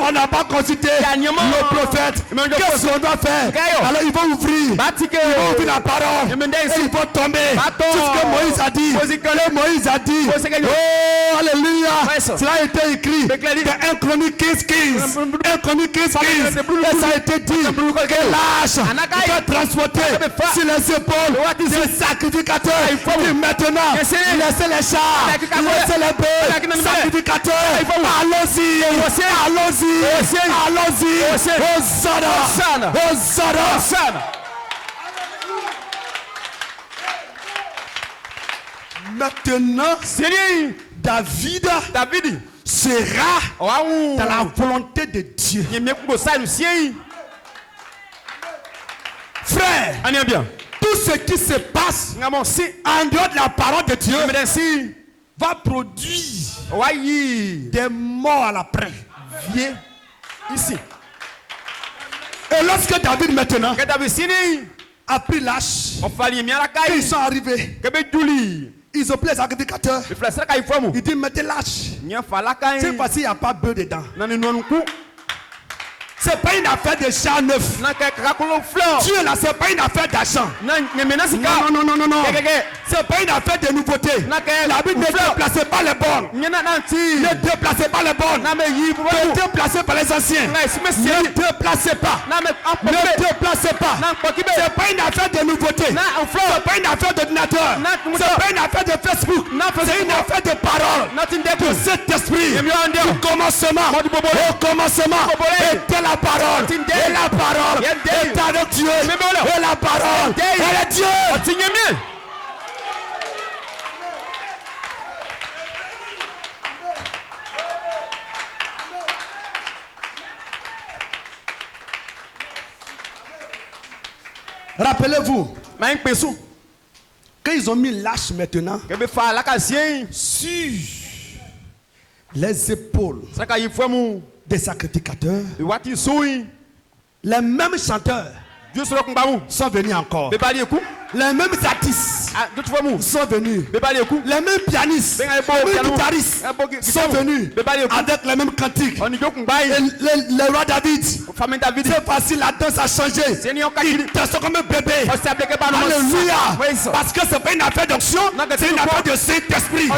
On n'a pas consulté le prophète. Qu'est-ce qu'on doit faire? Alors ils vont ouvrir. Ils vont ouvrir la parole. Et ils vont tomber. Tout ce que Moïse a dit. Moïse a dit. Oh, alléluia. Alléluia. Ouais, ça. Cela a été écrit Mais clair dit. dans 1 Chronique 15. 1 Chronique 15. Et ça a été dit que l'âge est transporté sur les épaules des sacrificateurs. Et maintenant, laissez les chars, laissez les bœufs, sacrificateurs. Allons-y, allons-y, allons-y. Hosanna, Hosanna. Maintenant, David sera dans la volonté de Dieu. Frère, tout ce qui se passe en dehors de la parole de Dieu va produire des morts à l'après. Viens ici. Et lorsque David maintenant a pris l'âge, ils sont arrivés. Ils ont pris les sacrificateurs. Il dit mettez l'âge. Cette fois-ci, il n'y a pas bœuf dedans. C'est pas une affaire de char neuf. Dieu là, c'est pas une affaire d'argent. Non. C'est pas une affaire de nouveauté. La Bible ne déplaçait pas les bornes. Ne déplacez pas les bornes. Ne déplacez pas les anciens. Ne déplacez pas. Ne déplacez pas. C'est pas une affaire de nouveauté. C'est pas une affaire d'ordinateur. C'est pas une affaire de Facebook. C'est une affaire de parole. De cet esprit. Au commencement. Au commencement. Était la parole. Et la parole est avec Dieu. Et la parole est Dieu. Rappelez-vous, qu'ils ont mis l'âge maintenant sur les épaules des sacrificateurs. Les mêmes chanteurs sont venus encore. Les mêmes artistes sont venus. Les mêmes pianistes, les mêmes guitaristes sont venus avec les mêmes cantiques. Et le roi David, c'est facile, la danse a changé. Il danse comme un bébé. Alléluia. Parce que ce n'est pas une affaire d'onction, c'est une affaire de Saint-Esprit.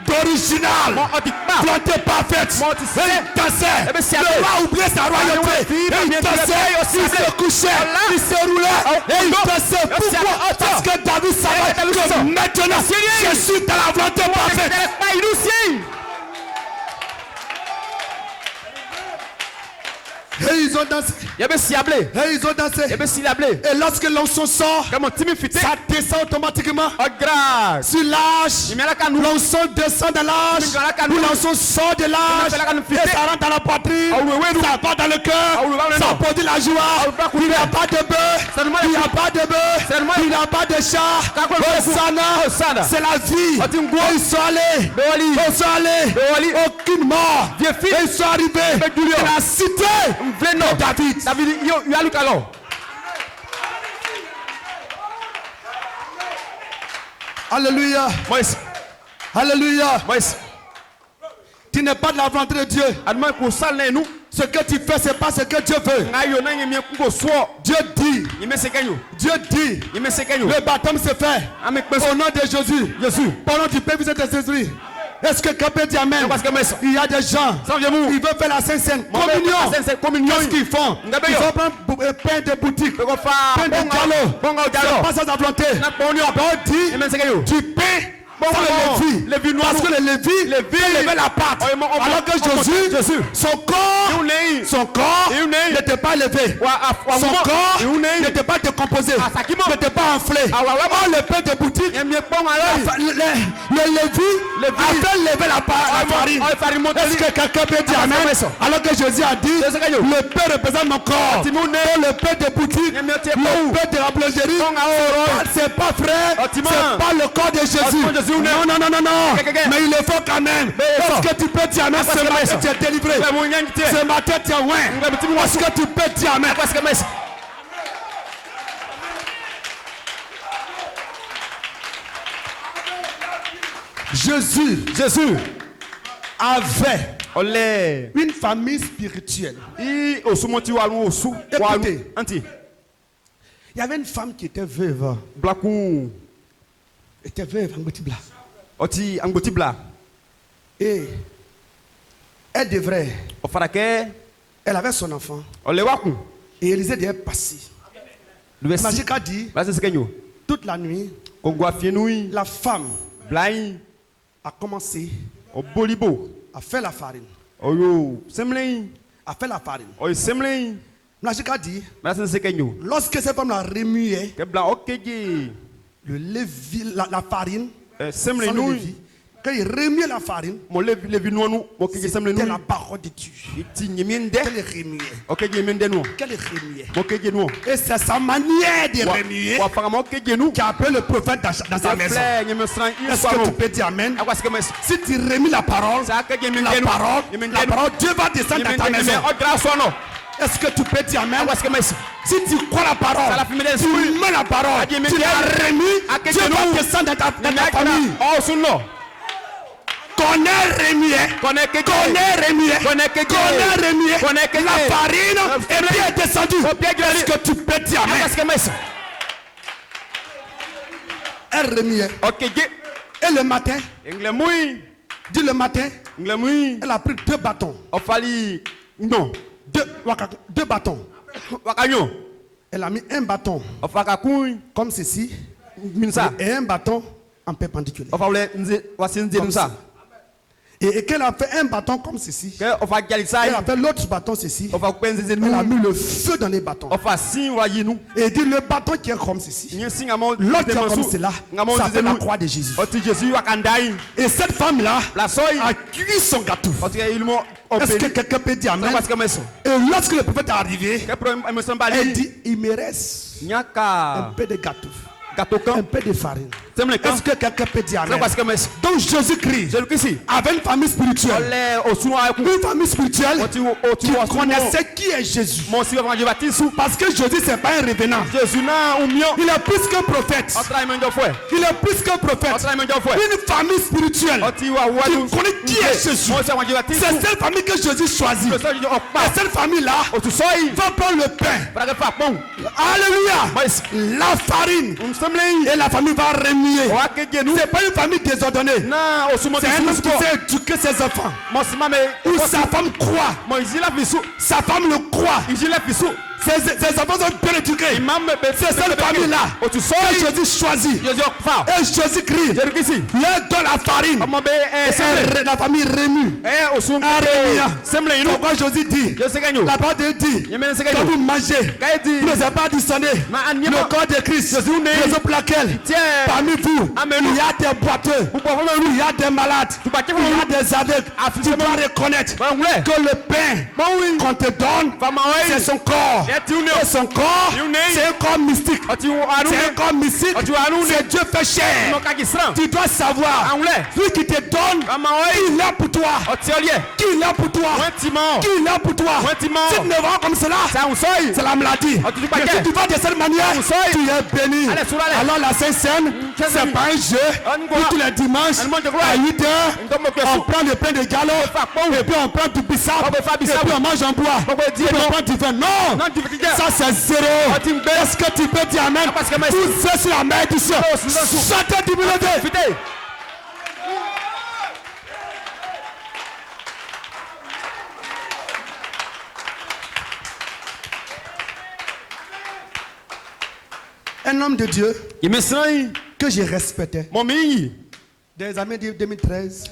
D'original. Planté parfaite. Il dansait. Le roi a oublié sa royauté. Il dansait. Il se couchait. Il se roulait. Et il dansait. Pourquoi? Parce que David savait que maintenant je suis dans la volonté parfaite. Et ils ont dansé. Et ils ont dansé. Et lorsque l'onction sort, ça descend automatiquement sur l'âge. L'onction descend de l'âge. L'onction sort de l'âge. Et ça rentre dans la poitrine. Ça va dans le cœur. Ça produit la joie. Il n'y a pas de bœuf. Il n'y a pas de bœuf. Il n'y a pas de chat. Hosanna. C'est la vie. Ils sont allés. Ils sont allés. Aucune mort. Et ils sont arrivés dans la cité de David. Alléluia. Alléluia. Tu n'es pas de la volonté de Dieu. Ce que tu fais, ce n'est pas ce que Dieu veut. Dieu dit. Le baptême se fait au nom de Jésus. Pendant du Père, vous êtes des esprits. Est-ce que quelqu'un peut dire amen? Il y a des gens, ils veulent faire la Sainte Communion. Qu'est-ce qu'ils font? Ils vont prendre pain de boutique, pain de galop. C'est pas ça la volonté. On dit du pain. Les Lévis, parce que les Lévis levaient la pâte. Alors que Jésus, son corps n'était pas levé. Son corps n'était pas décomposé, n'était pas enflé. Or le pain de boutique, les Lévis avaient levé la farine. Est-ce que quelqu'un peut dire amen? Alors que Jésus a dit, le pain représente mon corps. Le pain de boutique, le pain de la boulangerie, c'est pas frère, c'est pas le corps de Jésus. Non. Mais il le faut quand même. Est-ce que tu peux dire amen? Ce matin tu es délivré. Ce matin tu es loin. Est-ce que tu peux dire amen? Jésus avait une famille spirituelle. Écoutez, il y avait une femme qui était veuve. Et elle devrait, O fara kɛ elle avait son enfant. o le wa kun. Et Élisée devait passer. Le bɛ si. Magique a dit, Ba se se kɛ ɲo. toute la nuit, Ko gua fienu yi. la femme Bla yi. a commencé O bolibo. à faire la farine. O yo semble yi. À faire la farine. O yi semble yi. Magique a dit, Ba se se kɛ ɲo. lorsque cette femme la remuait, Kɛ bla o keje. la farine, Semble sans le nu. levis, quand il remuait la farine, Mo levi nuanu. Mo keje semble c'était nu. la parole de Dieu. Iti nyemien de. Qu'elle remuait. O keje men de nu. Qu'elle remuait. Mo keje nu. Et c'est sa manière de remuer Wa fara mo keje nu. qui a appelé le prophète dans sa maison. Flɛ nyeme sran yi Est-ce que tu peux dire Amen? Akwa se kɛ mɛ. Si tu remues la parole, Sa keje men la de nu. parole, Dieu va descendre dans ta maison. O gra so no. Est-ce que tu peux dire Amen? Akwa se kɛ mɛ. Si tu crois la parole, tu mets la parole, tu la remues, Dieu va descendre dans ta famille. Oh sunno. Qu'on ait remué, qu'on ait remué, la farine est bien descendue. Est-ce que tu peux dire Amen? Elle remuait. Et le matin, dis le matin, elle a pris 2 bâtons. Non. 2 bâtons. Elle a mis un bâton comme ceci et un bâton en perpendiculaire. Et qu'elle a fait un bâton comme ceci, elle a fait l'autre bâton ceci, elle a mis le feu dans les bâtons. Et dit le bâton qui est comme ceci, l'autre qui est comme cela, ça fait la croix de Jésus. Et cette femme-là a cuit son gâteau. Est-ce que quelqu'un peut dire Amen? Et lorsque le prophète est arrivé, elle dit, il me reste un peu de gâteau, un peu de farine. Est-ce que quelqu'un peut dire Amen? Donc Jésus-Christ avait une famille spirituelle. Une famille spirituelle qui connaissait qui est Jésus. Parce que Jésus, ce n'est pas un revenant. Il est plus qu'un prophète. Il est plus qu'un prophète. Une famille spirituelle qui connaît qui est Jésus. C'est cette famille que Jésus choisit. Et cette famille-là va prendre le pain. Alléluia. La farine. Et la famille va remuer. C'est pas une famille désordonnée. C'est un homme qui sait éduquer ses enfants. Où sa femme croit. Sa femme le croit. Ses enfants sont bien éduqués. C'est cette famille-là que Jésus choisit. Et Jésus-Christ leur donne la farine. Et la famille remue. Pourquoi Jésus dit, la parole de Dieu dit, quand vous mangez, vous ne savez pas discerner le corps de Christ, raison pour laquelle parmi vous, il y a des boiteux, il y a des malades, il y a des aveugles. Tu dois reconnaître que le pain qu'on te donne, c'est son corps. Et son corps, c'est un corps mystique. C'est un corps mystique. C'est Dieu fait chair. Tu dois savoir, lui qui te donne, il est là pour toi. Qui est là pour toi? Qui est là pour toi? Si tu ne vas comme cela, c'est la maladie. Mais si tu vas de cette manière, tu es béni. Alors la Sainte Seine, c'est pas un jeu. Tous les dimanches, à 8h, on prend le pain de galop, et puis on prend du bissap, et puis on mange en bois, et puis on prend du vin. Non, ça c'est zéro. Est-ce que tu peux dire Amen? Tous ceux sur la main du ciel, chantez du mélodie. Un homme de Dieu que je respectais. Des années 2013.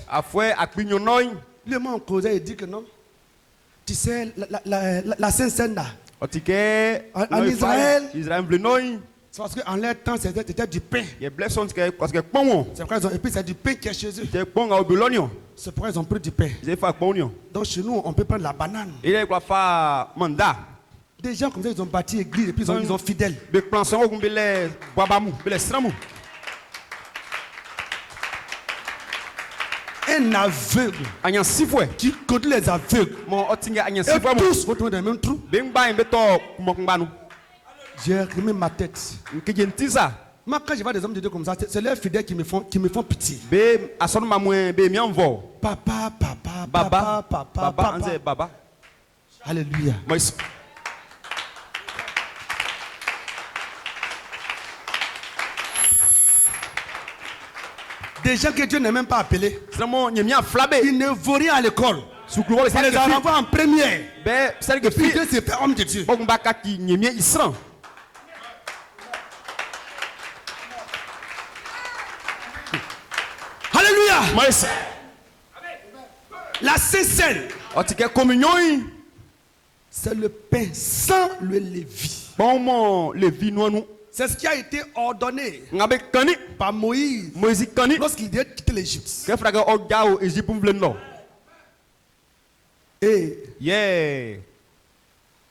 Le mot causait et dit que non. Tu sais, la Sainte-Seine là. En Israël. C'est parce qu'en leur temps, c'était du pain. C'est pourquoi ils ont, et puis c'est du pain qui est chez eux. C'est pourquoi ils ont pris du pain. Donc chez nous, on peut prendre la banane. Des gens comme ça, ils ont bâti l'église et puis ils ont fidèles. Un aveugle qui conduit les aveugles. Et tous retrouvent dans le même trou. J'ai remis ma tête. Moi, quand je vois des hommes de Dieu comme ça, c'est leurs fidèles qui me font pitié. Papa. Alléluia. Des gens que Dieu n'a même pas appelés. Seulement nyemia flabé. Ils ne vaut rien à l'école. Sukulu On les a renvoyés en première. Ben celle que Puis fi. Dieu s'est fait homme de Dieu. Bon baka ki nyemia isran. Alléluia. Mais La Sainte Seine, o ti ke communion yi. c'est le pain sans le levis. Bon mon levi nou nou. C'est ce qui a été ordonné Ngabe kani. par Moïse Moïse kani. lorsqu'il devait quitter l'Égypte. Ke frage o ga o Egypte pou vle no. Et Yeah.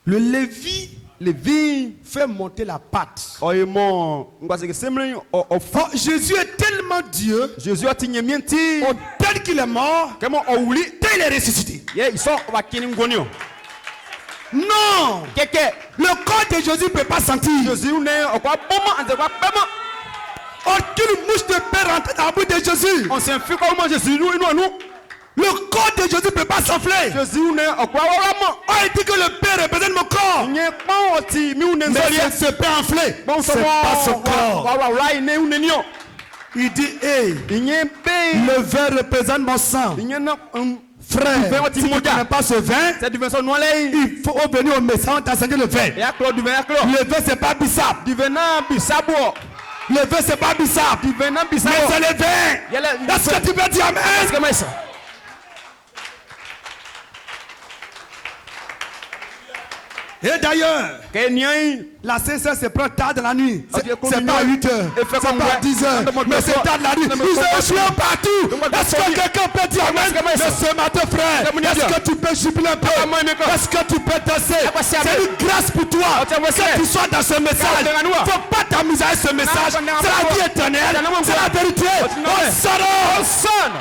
le levis Levi fait monter la pâte. oye mon ngwase ke semlen o Oh, Jésus est tellement Dieu, Jésus a ti nyemia ti. tel qu'il est mort, Kemo o wuli. tel il est ressuscité. Yeah, ils sont va kini ngonio. Non, Keke. le corps de Jésus ne peut pas sentir. Jésus ne o kwa bomo ante kwa bemo. Aucune mouche ne peut rentrer dans la bouche de Jésus. On s'en fait comment Jésus nous nous. Le corps de Jésus ne peut pas s'enfler. Jésus ne o kwa wama. On dit que le Père représente mon corps. Nye pa oti mi une Mais nzolia. c'est pas enflé. Bon C'est pas son corps. wa ine une nio. Il dit, hey, Nye pe. le vin représente mon sang. Nye na Frère, si tu ne connais pas ce vin, c'est du vin son noile. il faut venir au message, on t'enseigne le vin. Ya klo du vin ya klo. Le vin, c'est pas bissap. Du vin na bisabo. Le vin, c'est pas bissap. Du vin na Mais bisabo. c'est le vin. Est-ce que tu peux dire amen? Est-ce que mais ça? Et d'ailleurs, Kenyan. la CSS se prend tard dans la nuit. Ok, C'est communion. pas à 8 heures. Et fait C'est comme pas à moi. 10 heures. Demande Mais pas c'est ça. tard de la nuit. Demande Ils pas ont ça. échoué partout. Demande pas Est-ce ça. que quelqu'un peut dire amen? Demande pas ça. Mais ce matin, frère, Demande est-ce pas que tu peux jubiler un peu? Demande pas ça. Est-ce que tu peux danser? Demande pas ça. C'est une grâce pour toi Demande pas ça. que tu sois dans ce message. Demande pas ça. Faut pas t'amuser avec ce message. Demande pas C'est ça. la vie éternelle. Demande pas ça. C'est la vérité. Demande pas Oh, ça. son Son.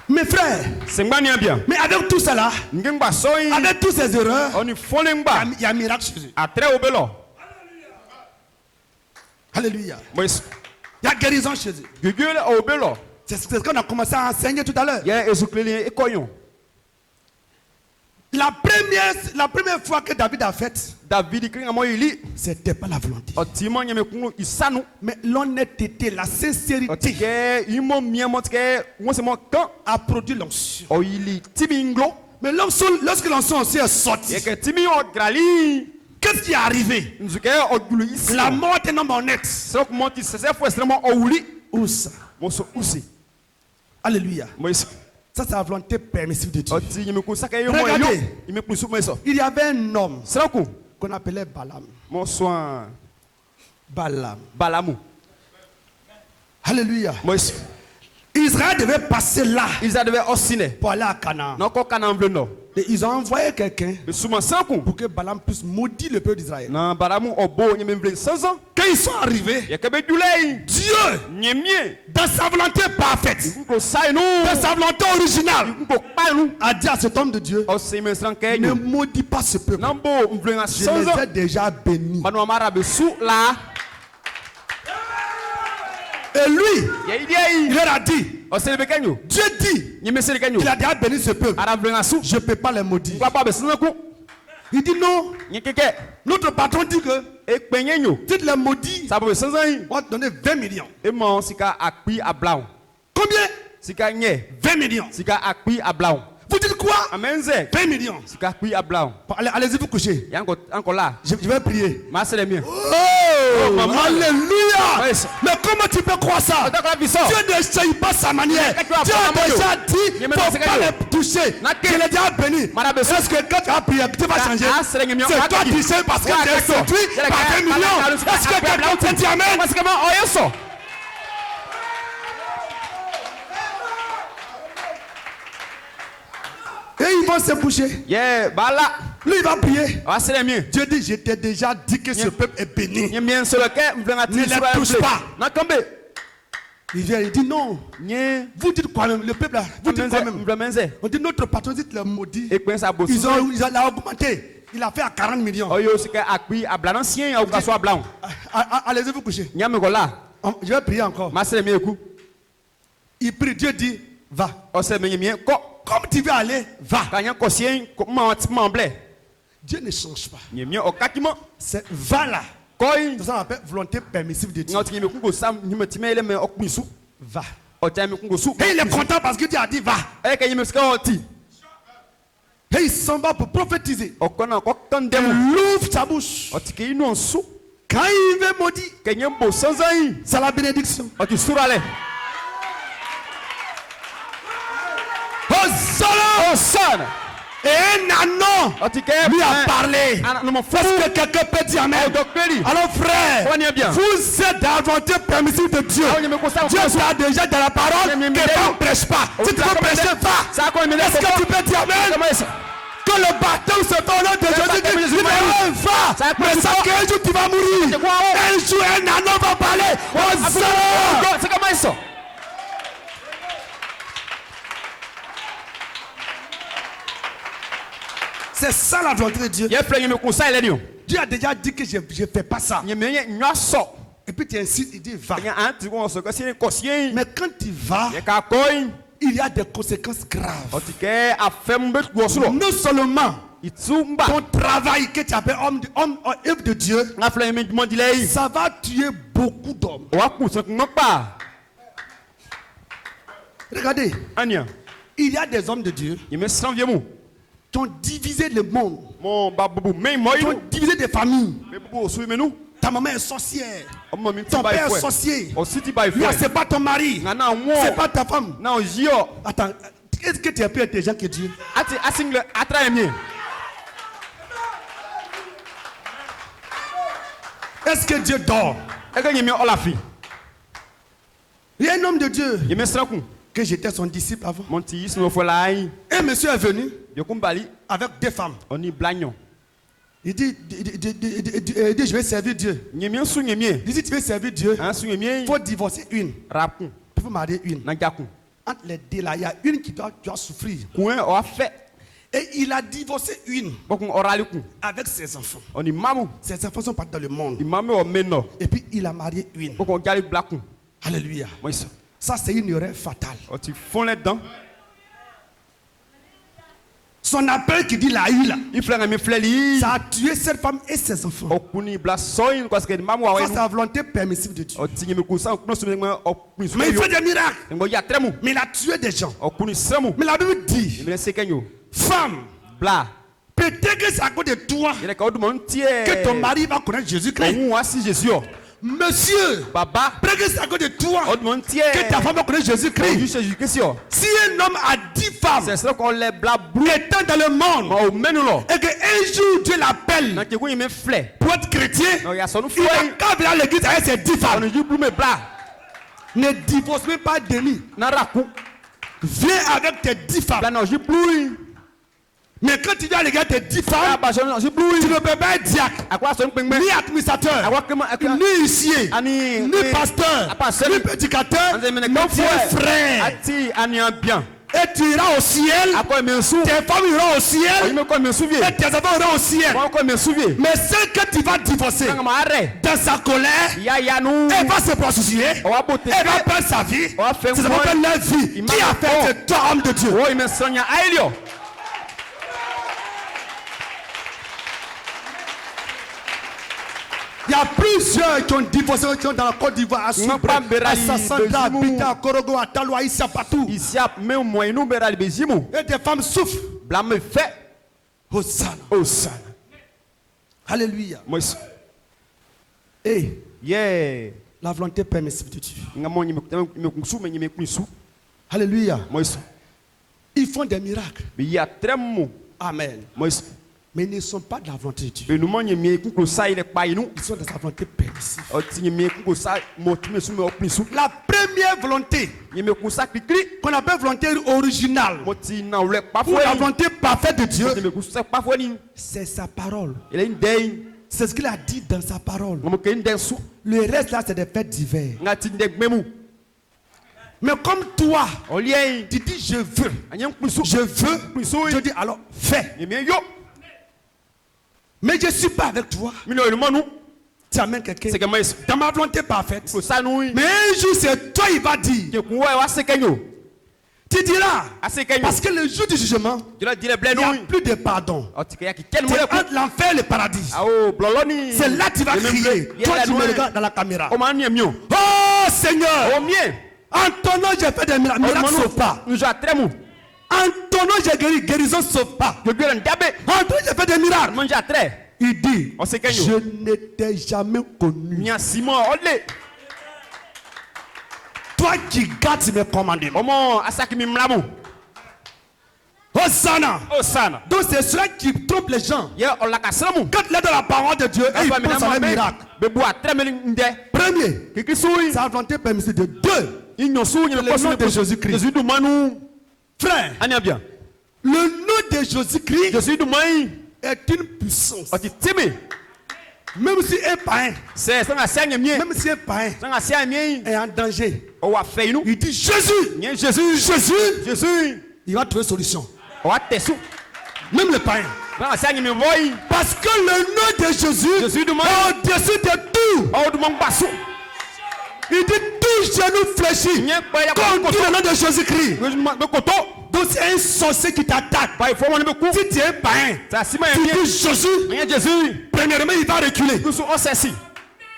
Mes frères, C'est ngba bien. mais avec tout cela, Ngba soyi. avec toutes ces erreurs, On y fole ngba. il y a un miracle chez eux. Atre obelo. Alléluia. Moïse. Il y a guérison chez eux. Gugule obelo. C'est ce qu'on a commencé à enseigner tout à l'heure. Ya ezukleli ekoyon. La première fois que David a fait, David kringa mo ili. c'était pas la volonté. Otimo nyame kunu isanu. Mais l'honnêteté, la sincérité Otike imo miamo tike wonse mo kan a produit l'onction. o ili timinglo. Mais lorsque l'onction aussi est sortie, Yeke timi o grali. qu'est-ce qui est arrivé? Nzuke o gulu isi. La mort d'un homme honnête. Sok monti sese fo extrêmement o wuli. Où ça? Mo so usi. Alléluia. Moïse. Ça, c'est la volonté permissive de Dieu. Oti nyame kun saka yo mo Regardez. yo. Ime kun su mo eso. Il y avait un homme Sraku. qu'on appelait Balaam. Mo soin Balaam. balamu. Alléluia. Moïse. Israël devait passer là Ils devaient osciner. pour aller à Canaan. Non ko kana mvle no. Et ils ont envoyé quelqu'un Le souma sanku. pour que Balaam puisse maudire le peuple d'Israël. Na balamu obo nyame mvle 100 ans. Quand ils sont arrivés, Yakebe dulei. Dieu, Nyemie. dans sa volonté parfaite, Nko sai nu. dans sa volonté originale, Nko pa nu. a dit à cet homme de Dieu, O se me sran ne kenyo. maudis pas ce peuple. Nambo mvle na Je 100 les ans. ai déjà bénis. Banu amara be su la. Et lui, Ya idei. il leur a dit, O se le kenyo. Dieu dit Nyeme se le kenyo. qu'il a déjà béni ce peuple. Ara mvle na su. Je ne peux pas les maudire. Kwa pa be sanku. Il dit non. Nyekeke. Notre patron dit que E penyenyo. tu les maudis, Sa be 100 ans. on va te donner 20 millions. E mo sika akpi ablaon. Combien? Sika nye. 20 millions. Sika akpi ablaon. Vous dites quoi? Amenze. 20 millions. Sika akpi ablaon. Allez-y vous coucher. Yanko anko la. Je vais prier. Ma se le mien. Oh, maman. Alléluia. Ouais, ça. Mais comment tu peux croire ça? Dieu ne sait pas sa manière. Mais quand tu Dieu vas a prendre déjà Dieu. dit, il Il ne me faut dit pas que les toucher. Nake. Je l'ai déjà béni. Madame Besson. Est-ce que quand tu vas prier, tu vas changer? Ah, c'est les millions. C'est Ah, toi qui? qui sais parce que Ouais, tu es d'accord. séduit C'est la par guerre. 20 millions. Ah, Est-ce que quelqu'un peut dire amen? Parce que moi, oh, yes. Et ils vont se coucher. Yeah, bala. Lui, il va prier. Ah, c'est les miens. Dieu dit, je t'ai déjà dit que ce peuple est béni. Nye mien sur le quai, m'vle na Ne les sur la touche blé. pas. Na kambe. Il vient, il dit non. Nye. Vous dites quoi même? Le peuple là, vous dites quoi même? M'vle menze. On dit notre patron dit le maudit. E kwen sa bosu. Ils ont augmenté. Il a fait à 40 millions. Oyo sika akpi abla ancien ya ukaso ablaon. Allez-y vous coucher. Nyame ko la. Je vais prier encore. Ma se le mien ku. Il prie, Dieu dit, va. O se menye mien ko. Comme tu veux aller, va. Kanyan kosien ko ma ti mamble. Dieu ne change pas. Nye mien o kakimo. C'est va là. Koi. C'est ça qu'on appelle volonté permissive de Dieu. Ngoti nye me kungo sam nye me time ele me okunisu. Va. O tia me kungo su. Et il est content parce que Dieu a dit va. E ka yeme ska oti. Et il s'en va pour prophétiser. O kona ko tandemu. Il ouvre sa bouche. O tike inu onsu. Quand il veut maudire, Ke nye mbo sanzai. c'est la bénédiction. O ti surale. Hosanna! Hosanna. Et un anon O tike lui a parlé. Ana no mo fu. Est-ce que quelqu'un peut dire amen? O dokeli. Alors frère, On y est bien. vous êtes dans la volonté permissive de Dieu. Ah, on y est bien. Dieu t'a déjà dans la parole On y est que bien. ne prêche pas. Si tu veux prêcher, Ça a va. quoi, mais Est-ce que tu peux dire amen? Comment est-ce? Que le baptême se fait au nom de Jésus-Christ. Il dit, va. Ça a quoi, Mais ça c'est qu'un jour tu vas mourir. C'est quoi, oh? Un jour un anon va parler. Hosanna! C'est comment ça? C'est ça la volonté de Dieu. Ye fle me conseil le dio. Dieu a déjà dit que je ne fais pas ça. Nye me nya so. Et puis tu insistes, il dit va. Nya anti ko so ko si ko si. Mais quand tu vas, Ye ka koi. il y a des conséquences graves. O tike afem be wo so. Non seulement Itumba. ton travail que tu appelles homme œuvre de Dieu, Na fle me demande lei. ça va tuer beaucoup d'hommes. Wa ku so ko pa. Regardez, Ania. il y a des hommes de Dieu Ye me san vie mu. qui ont divisé le monde, Mon babu me mo qui yi. ont divisé des familles. Me bubu osu me nu. Ta maman est sorcière, O mo mi ti ton ba père est ifo. sorcier. O city ba ifo. Non, c'est pas ton mari, Na na c'est wo. pas ta femme. Na o jio. Attends, est-ce que tu es plus intelligent que Dieu? Ati asingle atra mi. Est-ce que Dieu dort? E ka nye me olafi. Il y a un homme de Dieu Ye me sanku. que j'étais son disciple avant. Mon ti is no fo lai. Un monsieur est venu Yo kumbali. avec deux femmes. Oni blagnon. Il dit, je vais servir Dieu. Nye mi su nye mi. Il dit, tu veux servir Dieu, An su nye mi. il faut divorcer une. Rapun. Il faut marier une. Na jakun. Entre les deux là, il y a une qui doit souffrir. Kun o afe. Et il a divorcé une Bokun orali kun. avec ses enfants. Oni mamu. Ses enfants sont partis dans le monde. Imame o meno. Et puis il a marié une. Bokun gali blakun. Alléluia. Moi ça. Ça, c'est une erreur fatale. O ti fon là dedans. Son appel qui dit la là, Il fleur mi fleli. ça a tué cette femme et ses enfants. O kuni bla soin parce que mamu wa Ça, c'est we. la volonté permissive de Dieu. O ti me kusa kuno su me o kuni su. Mais il fait des miracles. Ngo ya tremu. Mais il a tué des gens. O kuni semu. Mais la Bible dit, Me se kenyo. femme, Bla. peut-être que c'est à cause de toi Yele ka odu mon tie. que ton mari va connaître Jésus-Christ. Ou asi Jésus. Monsieur, Baba. peut-être que c'est à cause de toi Odu mon tie. que ta femme va connaître Jésus-Christ. Jésus Christ. Si un homme a 10 femmes C'est ça qu'on les bla bleu. étant dans le monde O menu lo. et qu'un jour Dieu l'appelle Na ke ku me fleur. pour être chrétien, No ya sonu il fleur. a qu'à venir à l'église avec ses 10 On femmes. ju bleu me bla. Ne divorce même pas demi. Na raku. Viens avec tes 10 Bla femmes. no ju bleu. Mais quand tu viens à l'église avec tes 10 Ah femmes, ba so no ju bleu. tu ne peux pas être diacre, Akwa so npengbe. ni administrateur, Akwa kema ni huissier, ani ni pasteur, ni prédicateur, non frère. Ati ani bien. Et tu iras au ciel, Akwa me sou. tes femmes iront au ciel, Oyi me ko me souvier. et tes enfants iront au ciel. Ko ko me souvier. Mais celle que tu vas divorcer, Nga ma arrêt. dans sa colère, Ya nou. elle va se prostituer, O wa bote. elle va perdre sa vie, On va faire ses quoi? enfants perdent leur vie. Il Qui a m'a fait fait c'est toi, homme de Dieu? O me sonya ailio. Il y a plusieurs qui ont divorcé, qui sont dans la Côte d'Ivoire, à Soubre, pas berali à Sassandra, à bezimu. Bita, à Korogo, à Talo, à Issa, partout. Ici a me moyenu beral bezimu. Et des femmes souffrent. Bla me fait. Hosanna. Hosanna. Alléluia. Moi. Et Yeah. la volonté permissive de Dieu. Nga mo me kunsu me me kunsu. Alléluia. Moi. Ils font des miracles. Mais ya tremu. Amen. Moi. Mais ils ne sont pas de la volonté de Dieu. Et nous manye me kunku sa ile pa inu. Ils sont de sa volonté permissive. O ti me kunku sa mo tu me su me kunsu. La première volonté Ye me kunsa klikli. qu'on appelle volonté originale, Mo ti na ole pa pour fo la ni. volonté parfaite de Dieu, Me kunsa pa fo ni. c'est sa parole. Il est une day. C'est ce qu'il a dit dans sa parole. Mo ke nden su. Le reste là, c'est des faits divers. Nga ti ndeg memu. Mais comme toi, O lien. tu dis je veux, Anyen kunsu. je veux, Kunsu. je dis alors fais. Ye me yo. Mais je ne suis pas avec toi. Mi no le manu. Tu amènes quelqu'un C'est que moi. dans ma volonté parfaite. Ko sa nou. Mais un jour, c'est toi, il va dire, Ke ku wa se kenyo. Tu diras, Assez kenyo. parce que le jour du jugement, Tu dois dire il n'y a blé plus de pardon. tu as quel C'est mot entre l'enfer et le paradis. Ah oh, bloloni. C'est là que tu vas crier. Toi, tu me regardes dans la caméra. Oh man, mieux. Oh Seigneur, Oh mien. en ton nom, j'ai fait des miracles. Miracles sauve pas. Nous a très mou. En ton nom, j'ai guéri. Guérison sauve pas. Je veux un dabé. En ton nom, j'ai fait des miracles. Mange à très. Il dit, On sait kenyo. je ne t'ai jamais connu. Nya Simon, olé. Toi qui gardes mes commandements. Omo asaki mi mlamu. Hosanna. Oh sana. Donc c'est cela qui trompe les gens. Ye on la kasramu. Quand il est dans la parole de Dieu, et il pense à un miracle. Bebu a très melinde. Premier, Kiki soui. sa volonté permissive de deux. Igno sou ni Le nom de Jésus-Christ. Jésus du manu. Frère, Anya bien. le nom de Jésus-Christ Jésus du mai. est une puissance. Oti timi. Même si un païen, C'est ça nga sanya mien. même si un païen Ça nga sanya mien. est en danger, O wa fait nous. il dit Jésus, Nya Jésus. Jésus, Jésus. il va trouver solution. O wa tesu. Même le païen. Ça nga sanya mi voy. Parce que le nom de Jésus Jésus du est mai. au-dessus de tout. O du mon basu. Il dit tout genou fléchit Nya pa ya contre le nom de Jésus-Christ. Me koto. Donc c'est un sorcier qui t'attaque. Pa il faut mon me kou. Si tu es païen, Ça sima tu mien. dis Jésus, Nya Jésus. premièrement il va reculer. Nous sommes on ceci.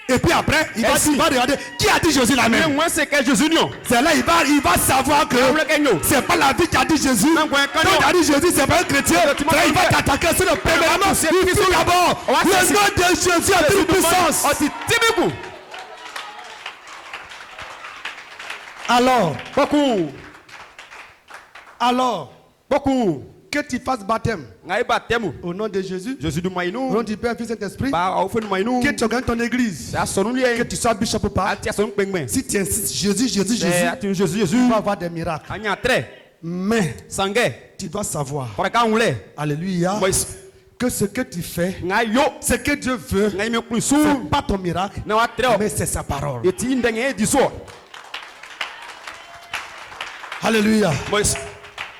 Et puis après, il va, Ainsi. il va regarder qui a dit Jésus la Mais même. moi c'est que Jésus non. C'est là il va savoir que On le kenyo. c'est pas la vie qui a dit Jésus. Non, ouais, quand Quand non. il a dit Jésus, c'est pas un chrétien. Tu m'as Frère, il va compris. t'attaquer sur le premièrement. C'est Il Christ. faut d'abord On va le saisir. nom de Jésus a toute puissance. Oti timiku. Alors, Beaucoup. que tu fasses baptême Ngai baptême. au nom de Jésus, Jésus du au maïnou. nom du Père, Fils et Saint-Esprit, Ba au feu du maïnou. que tu organises ton église, Ça sonne que lié. tu sois bishop ou pas. Atia son pengmen. Si tu insistes Jésus, Jésus, C'est Jésus, ati Jésus Jésus. tu vas avoir des miracles. Anya très. Mais Sangé. tu dois savoir, Pour ka oulé. alléluia, Moi que ce que tu fais, ngai yo. ce que Dieu veut, Ngai me kusu. c'est pas ton miracle, Na wa très. mais c'est sa parole. Et ti ndenge di so. Alléluia. Moi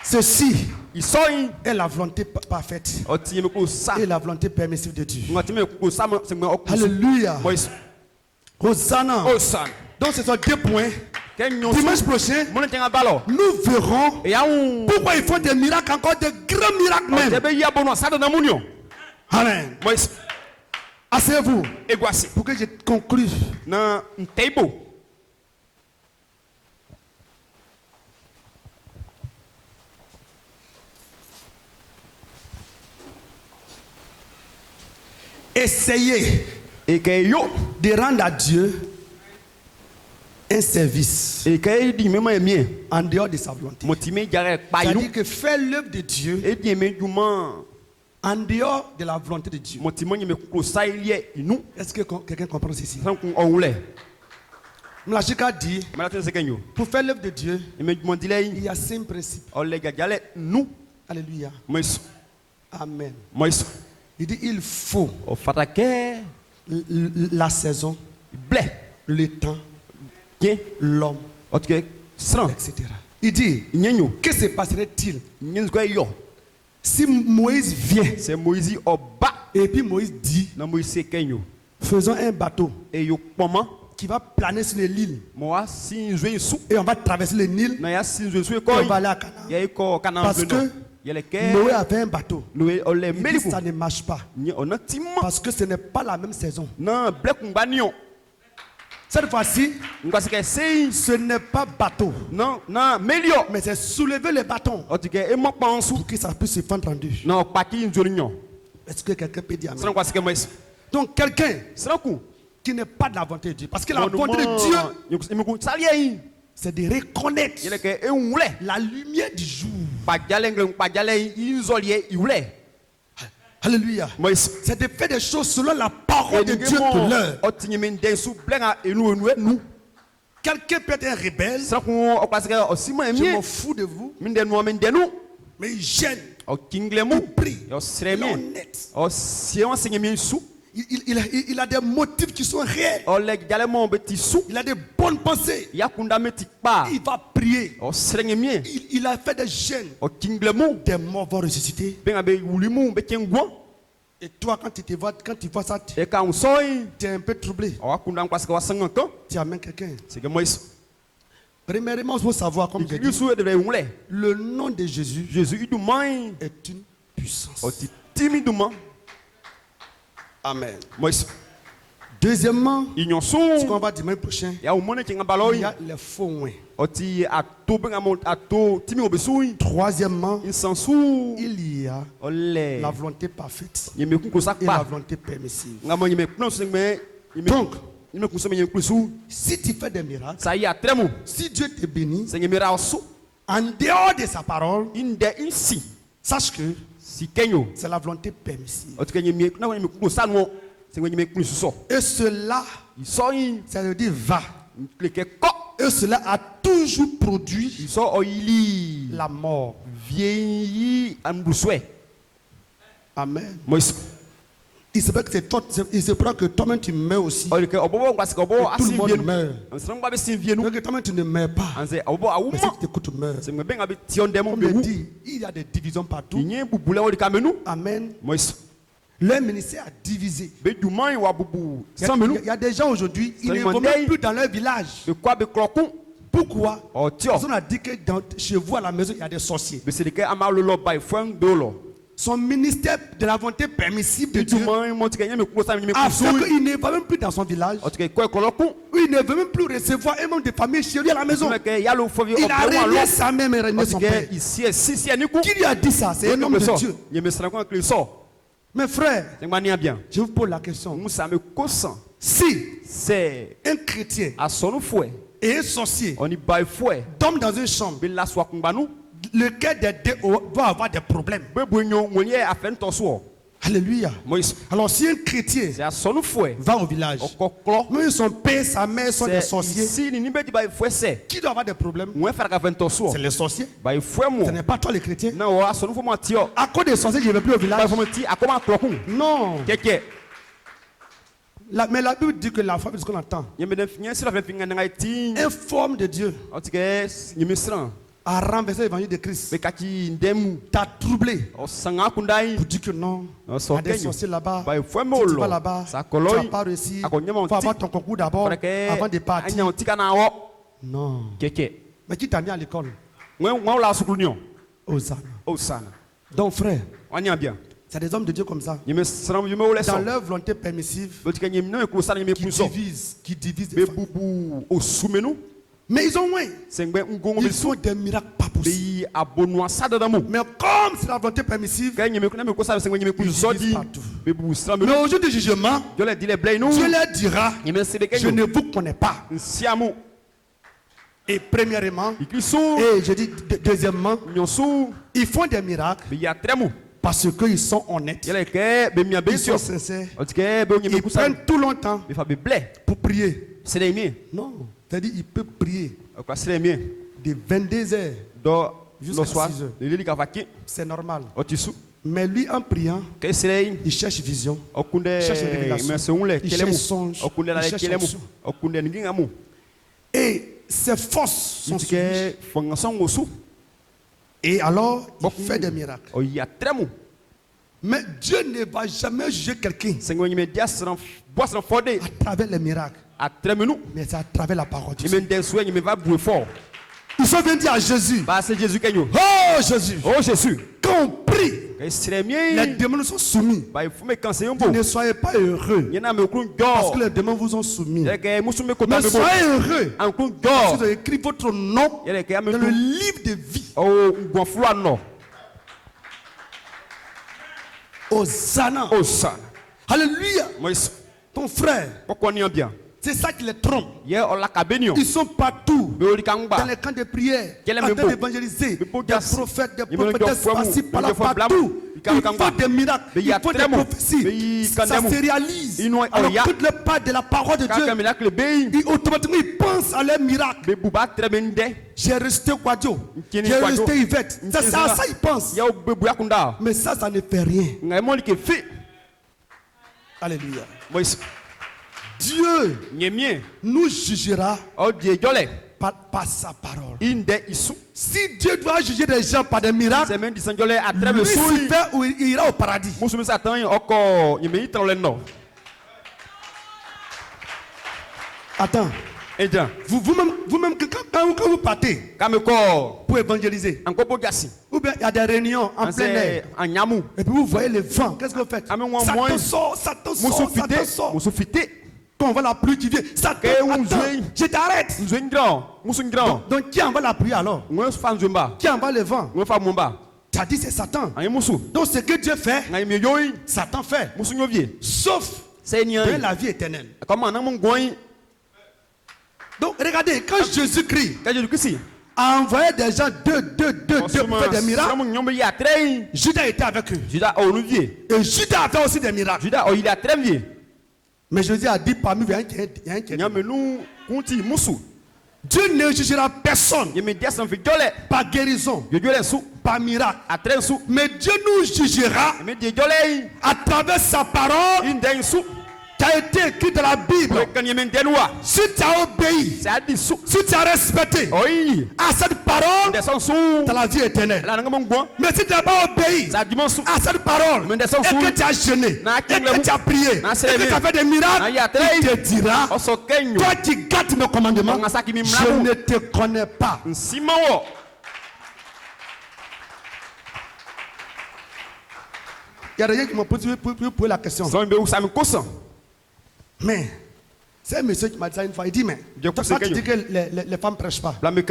Ceci il soy. est la volonté parfaite Oti me ku sa. et la volonté permissive de Dieu. Ngati me ku sa c'est me okusu. Alléluia. Moi Hosanna. oh san. Donc ce sont deux points. Kenyo. Dimanche prochain, Mon tenga balo. nous verrons Et ya un. pourquoi ils font des miracles, encore de grands miracles même. Tebe ya bono sa na munyo. Amen. Moi Asseyez-vous egwasi. pour que je conclue. Na ntaibo. Essayez Et que yo. de rendre à Dieu un service Et que di même mien. en dehors de sa volonté. Motime jare pa inu. C'est-à-dire que faire l'œuvre de Dieu Et di me djuma. en dehors de la volonté de Dieu. Motime me ku sa ilie inu. Est-ce que quelqu'un comprend ceci? San ku oule. Mlachika dit, Mala ten se kenyo. pour faire l'œuvre de Dieu, E me djuma dilei. il y a 5 principes. Ole gajale nu. Alléluia. Moi Amen. moi Il dit, il faut o fatake la saison, blé. le temps, Bien. l'homme, Otke sran. etc. Il dit, Nyenyo. que se passerait-il Nyenzo ko yo. si Moïse vient C'est Moïse oba. et puis Moïse dit, Na Moïse kenyo. faisons un bateau E yo comment? qui va planer sur l'île Moi si jouer sou. et on va traverser le Nil Na ya si jouer sou et ko. on va aller à Canaan. Ya ko kana Parce que Yele ke. Noé avait un bateau. Noé ole Il dit, meliku. ça ne marche pas On a timma. parce que ce n'est pas la même saison. Non, blé kumbanio. Cette fois-ci, Ngwa se ke sei. ce n'est pas bateau, Non, non, melio. mais c'est soulever le bâton Otike e mo pa en sou. pour que ça puisse se fendre en deux. Non, pa ki njorinyo. Est-ce que quelqu'un peut dire amen? Sran kwa se ke Moïse. Donc quelqu'un Sran ku. qui n'est pas de la volonté de Dieu, parce que la volonté de Dieu, Dieu. Imiku saliye. c'est de reconnaître Yele ke e unle. la lumière du jour. Pa jale ngre pa jale inzolie iule. Alléluia. Moïse. C'est de faire des choses selon la parole de Dieu pour l'heure. Otinye men den sou blé nga enu nou. Quelqu'un peut être un rebelle, Sran ku o kwa se ke o sima je emie. m'en fous de vous, Min den nou men den nou. mais il gêne, O kingle mou. il prie, Yo il sre est mien. honnête. O si on seigne mien sou. Il a des motifs qui sont réels. O le jale mon beti sou. Il a des bonnes pensées. Ya kunda meti pa. Il va prier. O srenge mien. Il a fait des jeûnes. O kingle mou. Des morts vont ressusciter. Pe nga be wuli mou be tiengwa. Et toi, quand tu vois ça, tu E ka on soy. es un peu troublé. O akunda kwa se ke wa sangan kan. Tu amènes quelqu'un. C'est que Moïse. Premièrement, il faut savoir, comme j'ai dit, Isu de wule. le nom de Jésus Jésus il demande est une puissance. oti timidement. Amen. Moi Deuxièmement, ils ce sont qu'on va dimanche prochain, ya umone tinga il baloi. y a les faux oins. Oti ato benga mont ato timi obesui. Troisièmement, Insansu. il y a Ole. la volonté parfaite Yeme kunko et la sakpa. volonté permissive. Ngamo yeme kunso ngme. Donc, Yeme kunso me yeme kusu. si tu fais des miracles, Ça y a tremu. si Dieu te bénit, C'est yeme raosu. en dehors de sa parole, Inde insi. sache que Si kenyo. c'est la volonté permissive. Oti kenye yeme na yeme kunko sanwo. C'est yeme kunso so. Et cela, Isoyi. ça veut dire va. Kleke ko. Et cela a toujours produit Iso oili. la mort. Vieilli ambuswe. Amen. Moïse. Il se peut que c'est toi, il se peut que toi-même tu meurs aussi. Olike obobo parce que obo Et tout le asin monde vienu. meurt. Nsram ba be sin vienu. Donc toi-même tu ne meurs pas. Anze obo Mais ceux awuma. qui t'écoutent meurent. C'est me benga be tion demo Comme be je wu. dis, il y a des divisions partout. Inye bubule woli kamenu. Amen. Moïse. Leur ministère a divisé. Be duman wa bubu. Il y a- Sans menu. il y a des gens aujourd'hui, ils Ça ne lui vont demande- même plus dans leur village. Be quoi be klokun. Pourquoi? O tio. Parce qu'on a dit que chez vous à la maison, il y a des sorciers. Be selike amal lo by fang dolo. Son ministère de la volonté permissive de Be Dieu duman monti kenye me kulo sa me a fait kusu. qu'il ne va même plus dans son village. O tike ko klokun. Il ne veut même plus recevoir un membre de famille chez lui à la maison. Me ke yalo fovi Il a obo wa lo. régné sa mère et régné O son père. tike ici si aniku. Qui lui a dit ça? C'est un homme de Dieu. Yeme sra ko kle so. Mes frères, C'est mania bien. je vous pose la question. Musa me kosan. Si C'est un chrétien à son fouet. et un sorcier On y by fouet. dorment dans une chambre, Be la soa kumbanu. lequel des deux va avoir des problèmes? Be bunyo mwenye a fait ton so. Alléluia. Moïse. Alors si un chrétien C'est à son fouet. va au village, Okoklo. même son père, sa mère sont des C'est sorciers, ici ni be di by fouet c'est. qui doit avoir des problèmes? Mwen faire ka fait ton so. C'est les sorciers. By fouet mo. Ce n'est pas toi les chrétiens. Na wa son fouet mo tio. À cause des sorciers, je ne vais plus au By village. fouet mo ti akoma klokun. Non. Keke. Mais la Bible dit que la femme, c'est ce qu'on entend. Yeme den finye si la fait finga nga tin. Un forme de Dieu O tike yeme sran. a renversé l'évangile de Christ. Be kati ndemu. T'a troublé O sanga kundai. pour dire que non. O Il y so a des kenyo. sorciers là-bas. By fouet Si mo tu lo. vas là-bas, Sa tu vas koloi. pas réussir. Ako nyama Il faut avoir ti. ton concours d'abord avant de partir. Anya otika na wo. Non. Keke. Mais qui t'a mis à l'école? Mwen la sukulu Hosanna. O sana. Donc frère, Anya bien. c'est des hommes de Dieu comme ça. Yeme sram yeme ole so. Dans leur volonté permissive, Bo tike yeme no ko sana yeme qui kuso. divisent Be des femmes. bubu o sumenu. Mais ils ont moins. Sengbe ngongo Ils be font des miracles pas possibles. Be abonwa sada da mu. Mais comme c'est la volonté permissive, Ka yeme ko na me ko sa sengbe yeme ku Ils zodi. divisent partout. Be bubu sram mais me. au jour du jugement, Je le dis les blay nous. Dieu leur dira, Yeme sebe je kenyo. ne vous connais pas. Nsiamu. Et premièrement, Ikisu. et je dis deuxièmement, Nyosu. ils font des miracles Be ya tremu. parce qu'ils sont honnêtes. Yele ke be mia be Ils sont sio. sincères. O tike be yeme Ils ku sa. prennent tout longtemps Be fa be blay. pour prier. C'est les miens. Non, c'est-à-dire ils peuvent prier O kwa c'est les miens. de 22 heures. Do Jusqu'à lo soir. 6 heures. Le li ka vaki. C'est normal. O tisu. Mais lui, en priant, Ke sele il cherche vision. okunde Il cherche une révélation. mais c'est unle Il kelemu cherche songe. okunde la Il cherche kelemu onction. okunde nginga mu Et ses forces sont sur lui. ke fongason osu Et alors, il Beaucoup. fait des miracles. o ya tremu Mais Dieu ne va jamais juger quelqu'un sengo nyime dia sran boisran fode à travers les miracles. a tremenu Mais c'est à travers la parole de nyime Dieu. den sué nyime va bouer fort Ils sont venus dire à Jésus, ba c'est Jésus kenyo oh Jésus, oh Jésus quand on prie, ke sere les mien démons sont soumis. ba il faut me cancer un peu Ne soyez pas heureux yena me kun parce que go les démons vous ont soumis. yele ke musu me ko Mais ta be bo soyez heureux an kun parce que go vous avez écrit votre nom yele ke ame dans le tu livre de vie. o ngwa flo no Hosanna. o sana Alléluia. Moïse Ton frère, kokko ni bien c'est ça qui les trompe. ye ola ka benio Ils sont partout. be ori Dans kangba les camps de prière, Quel est en le train beau? d'évangéliser, Le beau des gassi. prophètes, des Il me le prophétesses, doit par-ci, fouamou. par-là, Il me le doit partout. blâmou. Ils Il font des miracles, Mais il y ils a font des tellement. Mais prophéties, il ça condamne. se réalise. Il nous- Alors, il y a- toute leur part de la parole de Dieu, ka miracle be ils, automatiquement, ils pensent à leurs miracles. be buba tremende J'ai resté Quadio, Nkini j'ai Kwadjo. resté Yvette. C'est Nkini à Zara. ça ils pensent. ya be buya kunda Mais ça ne fait rien. ngai mo like fi Alléluia. Moïse Dieu nyemie nous jugera o die jole par sa parole. inde isu Si Dieu doit juger des gens par des miracles, se men disan jole a treme sui Lucifer où il ira au paradis. musu mi satan oko nyeme itrole no Attends, Indien. Vous-même, quand vous partez Kameko. pour évangéliser, Encore pour Gassi. ou bien il y a des réunions en plein air, En Yamou. et puis vous voyez le vent, qu'est-ce que vous faites? Ah, mais moi, Satan sort, Satan sort, Satan sort. Moussoufité. Quand on voit la pluie qui vient, Satan, attends, je t'arrête. Donc qui envoie la pluie alors? Qui envoie le vent? Tu as dit c'est Satan. Donc ce que Dieu fait, Satan fait. Sauf donner la vie éternelle. Donc regardez, quand Jésus-Christ a envoyé des gens deux pour faire des miracles, Judas était avec eux. Et Judas a fait aussi des miracles. Mais Jésus a dit parmi vous, il y a un qui est Dieu ne jugera personne par guérison, par miracle. Mais Dieu nous jugera à travers sa parole qui a été écrite dans la Bible. Si tu as obéi, si tu as respecté à cette parole, tu as la vie éternelle. Mais si tu n'as pas obéi à cette parole, et que tu as jeûné, et que tu as prié, et que tu as fait des miracles, il te dira, toi qui gâtes mes commandements, je ne te connais pas. Il y a des gens qui m'ont posé la question. Mais c'est un monsieur qui m'a dit ça une fois. Il dit, mais toi tu dis que les femmes ne prêchent pas. Mais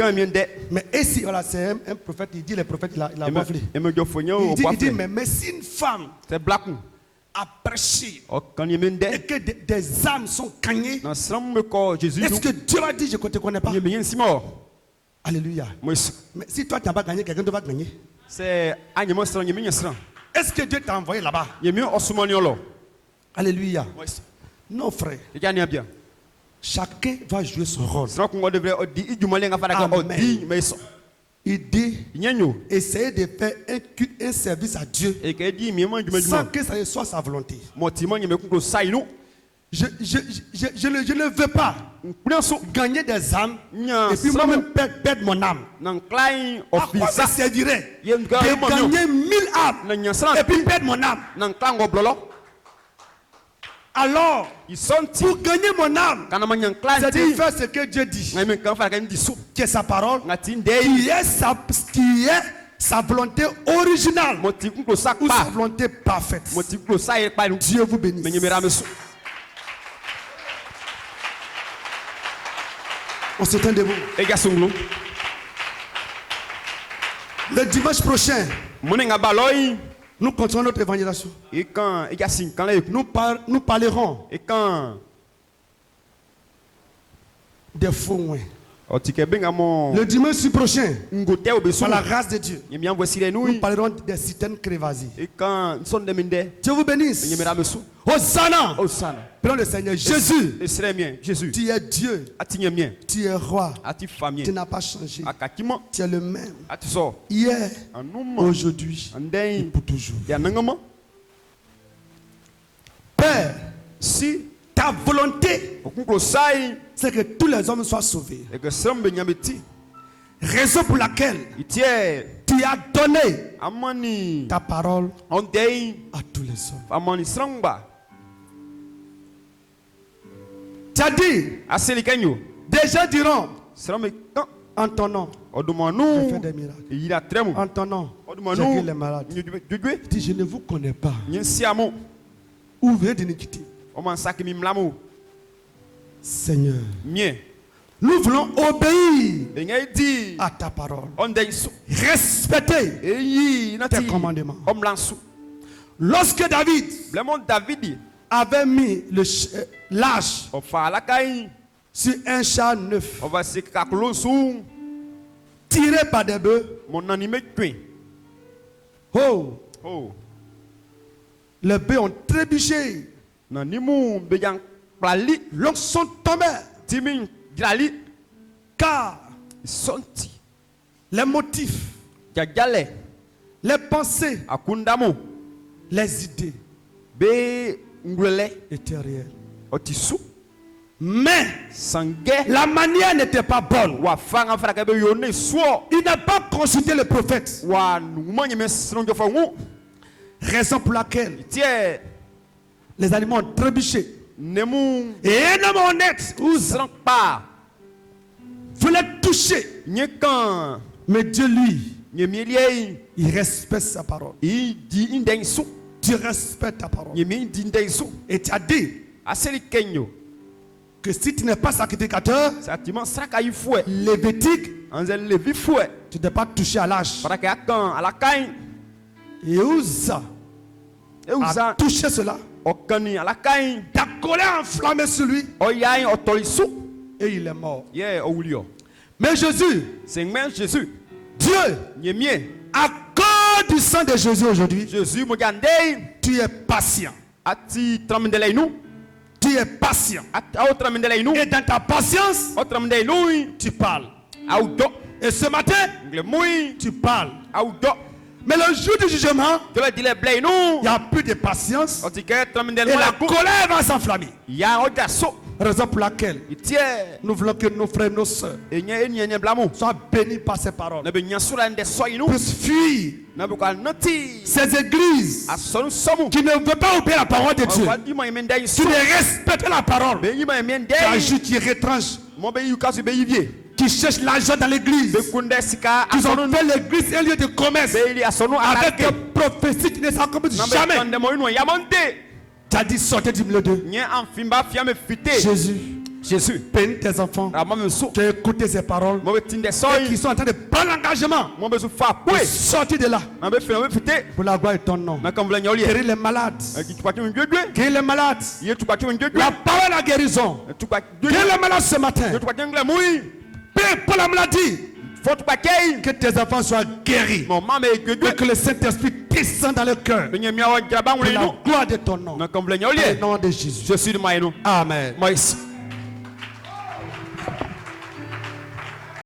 ici, voilà, c'est un prophète. Il dit, les prophètes, il a gonflé. Il dit, mais si une femme a prêché et que des âmes sont gagnées, est-ce que Dieu a dit, je ne te connais pas? Alléluia. Mais si toi tu n'as pas gagné, quelqu'un te va gagner. Est-ce que Dieu t'a envoyé là-bas? Alléluia. Non, frère. Chacun va jouer son rôle. Amen. Il dit, essayez de faire un service à Dieu sans que ça soit sa volonté. Je ne veux pas gagner des âmes et puis moi-même perdre mon âme. À quoi ça servirait de gagner 1000 âmes et puis perdre mon âme? Alors, pour gagner mon âme, c'est de faire ce que Dieu dit, qui est sa parole, qui est sa volonté originale ou sa volonté parfaite. Dieu vous bénisse. On se tient debout. Le dimanche prochain, nous continuons notre évangélisation. Nous parlerons des faux moins. Le dimanche prochain, par la grâce de Dieu, nous parlerons des citernes crévasies. Dieu vous bénisse. Hosanna. Prenons le Seigneur Jésus. Tu es Dieu. Tu es roi. Tu n'as pas changé. Tu es le même. Hier, aujourd'hui et pour toujours. Père, si ta volonté, c'est que tous les hommes soient sauvés. Raison pour laquelle tu as donné ta parole à tous les hommes. Tu as dit, des gens diront, en ton nom, je fais des miracles. En ton nom, j'ai guéri les malades. Il dit, je ne vous connais pas. Ouvrez d'iniquité. Seigneur, nous voulons obéir à ta parole. Respecter tes commandements. Lorsque David avait mis l'âge sur un char neuf, tiré par des bœufs, les bœufs ont trébuché. L'oncle sont tombés. Car les motifs, les pensées, les idées étaient réelles. Mais la manière n'était pas bonne. Il n'a pas consulté le prophète. Raison pour laquelle les animaux ont trébuché. Et un homme honnête voulait toucher. Nye kan. Mais Dieu, lui, Nye mieli. il respecte sa parole. I di indeng su. Tu respectes ta parole. Nye mi di indeng su. Et tu as dit Aseli kenyo. que si tu n'es pas sacrificateur, Satiman saka yi fouet. lévitique, Anzel levi fouet. tu ne dois pas toucher à l'âge. Para ke akan ala kain. Et Uza E a usa. touché cela. Okani ala kain. Ta colère a enflammé sur lui Oyain otoli su. et il est mort. Yeah, owulio. Mais Jésus, Seigneur Jésus. Dieu, Nye mien. à cause du sang de Jésus aujourd'hui, Jésus mo gande. tu es patient. Ati tramendele nous. Tu es patient. Au tramendele nous. Et dans ta patience, Au tramendele nous. tu parles. Au do. Et ce matin, Le mouy. tu parles. Au do. Mais le jour du jugement, De le dile blay nous. il n'y a plus de patience. Oti ke tramendele Et nous. la colère va s'enflammer. Ya oja so. Raison pour laquelle Itie. nous voulons que nos frères et nos sœurs Enye blamu. soient bénis par ces paroles. Na be nyasura nde soyi nous. Puissent fuir Na be kwa noti. ces églises Asonu somu. qui ne veulent pas obéir la parole de Dieu, Kwa di mo yemende qui so. ne respectent la parole, Be yima yemende. qui agitent, qui retranchent, Mo be yukasu be yivie. qui cherchent l'argent dans l'église, Be kunde sika qui ont asonu. fait l'église un lieu de commerce Be ili asonu avec atake. des prophéties qui ne s'accomplissent Na be jamais. kande mo inu yamonte. Tu as dit sortez du milieu d'eux. Nye amfimba fiame fite. Jésus, Jésus. bénis tes enfants Rama me so. qui ont écouté ces paroles Mo be tinde et qui soyi. sont en train de prendre l'engagement Mo be su fa de kwe. sortir de là Na be fina be fite. pour la gloire de ton nom. Na kambula nyoli. Guérir les malades. Ki tukwa ki ndwedwe. Guérir les malades. Ye tukwa ki ndwedwe. La parole à guérison. Tukwa Guéris les malades ce matin. Ye tukwa ki ngle mui. Prie pour la maladie. Faut tukwa kei. Que tes enfants soient guéris. Mon mama e Et ndwedwe. que le Saint-Esprit descende dans le cœur. Be nye miawo graba Pour ngule la nous. gloire de ton nom. Na kambula Au nyoli. nom de Jésus. Je suis de maïno. Amen. Moi ici.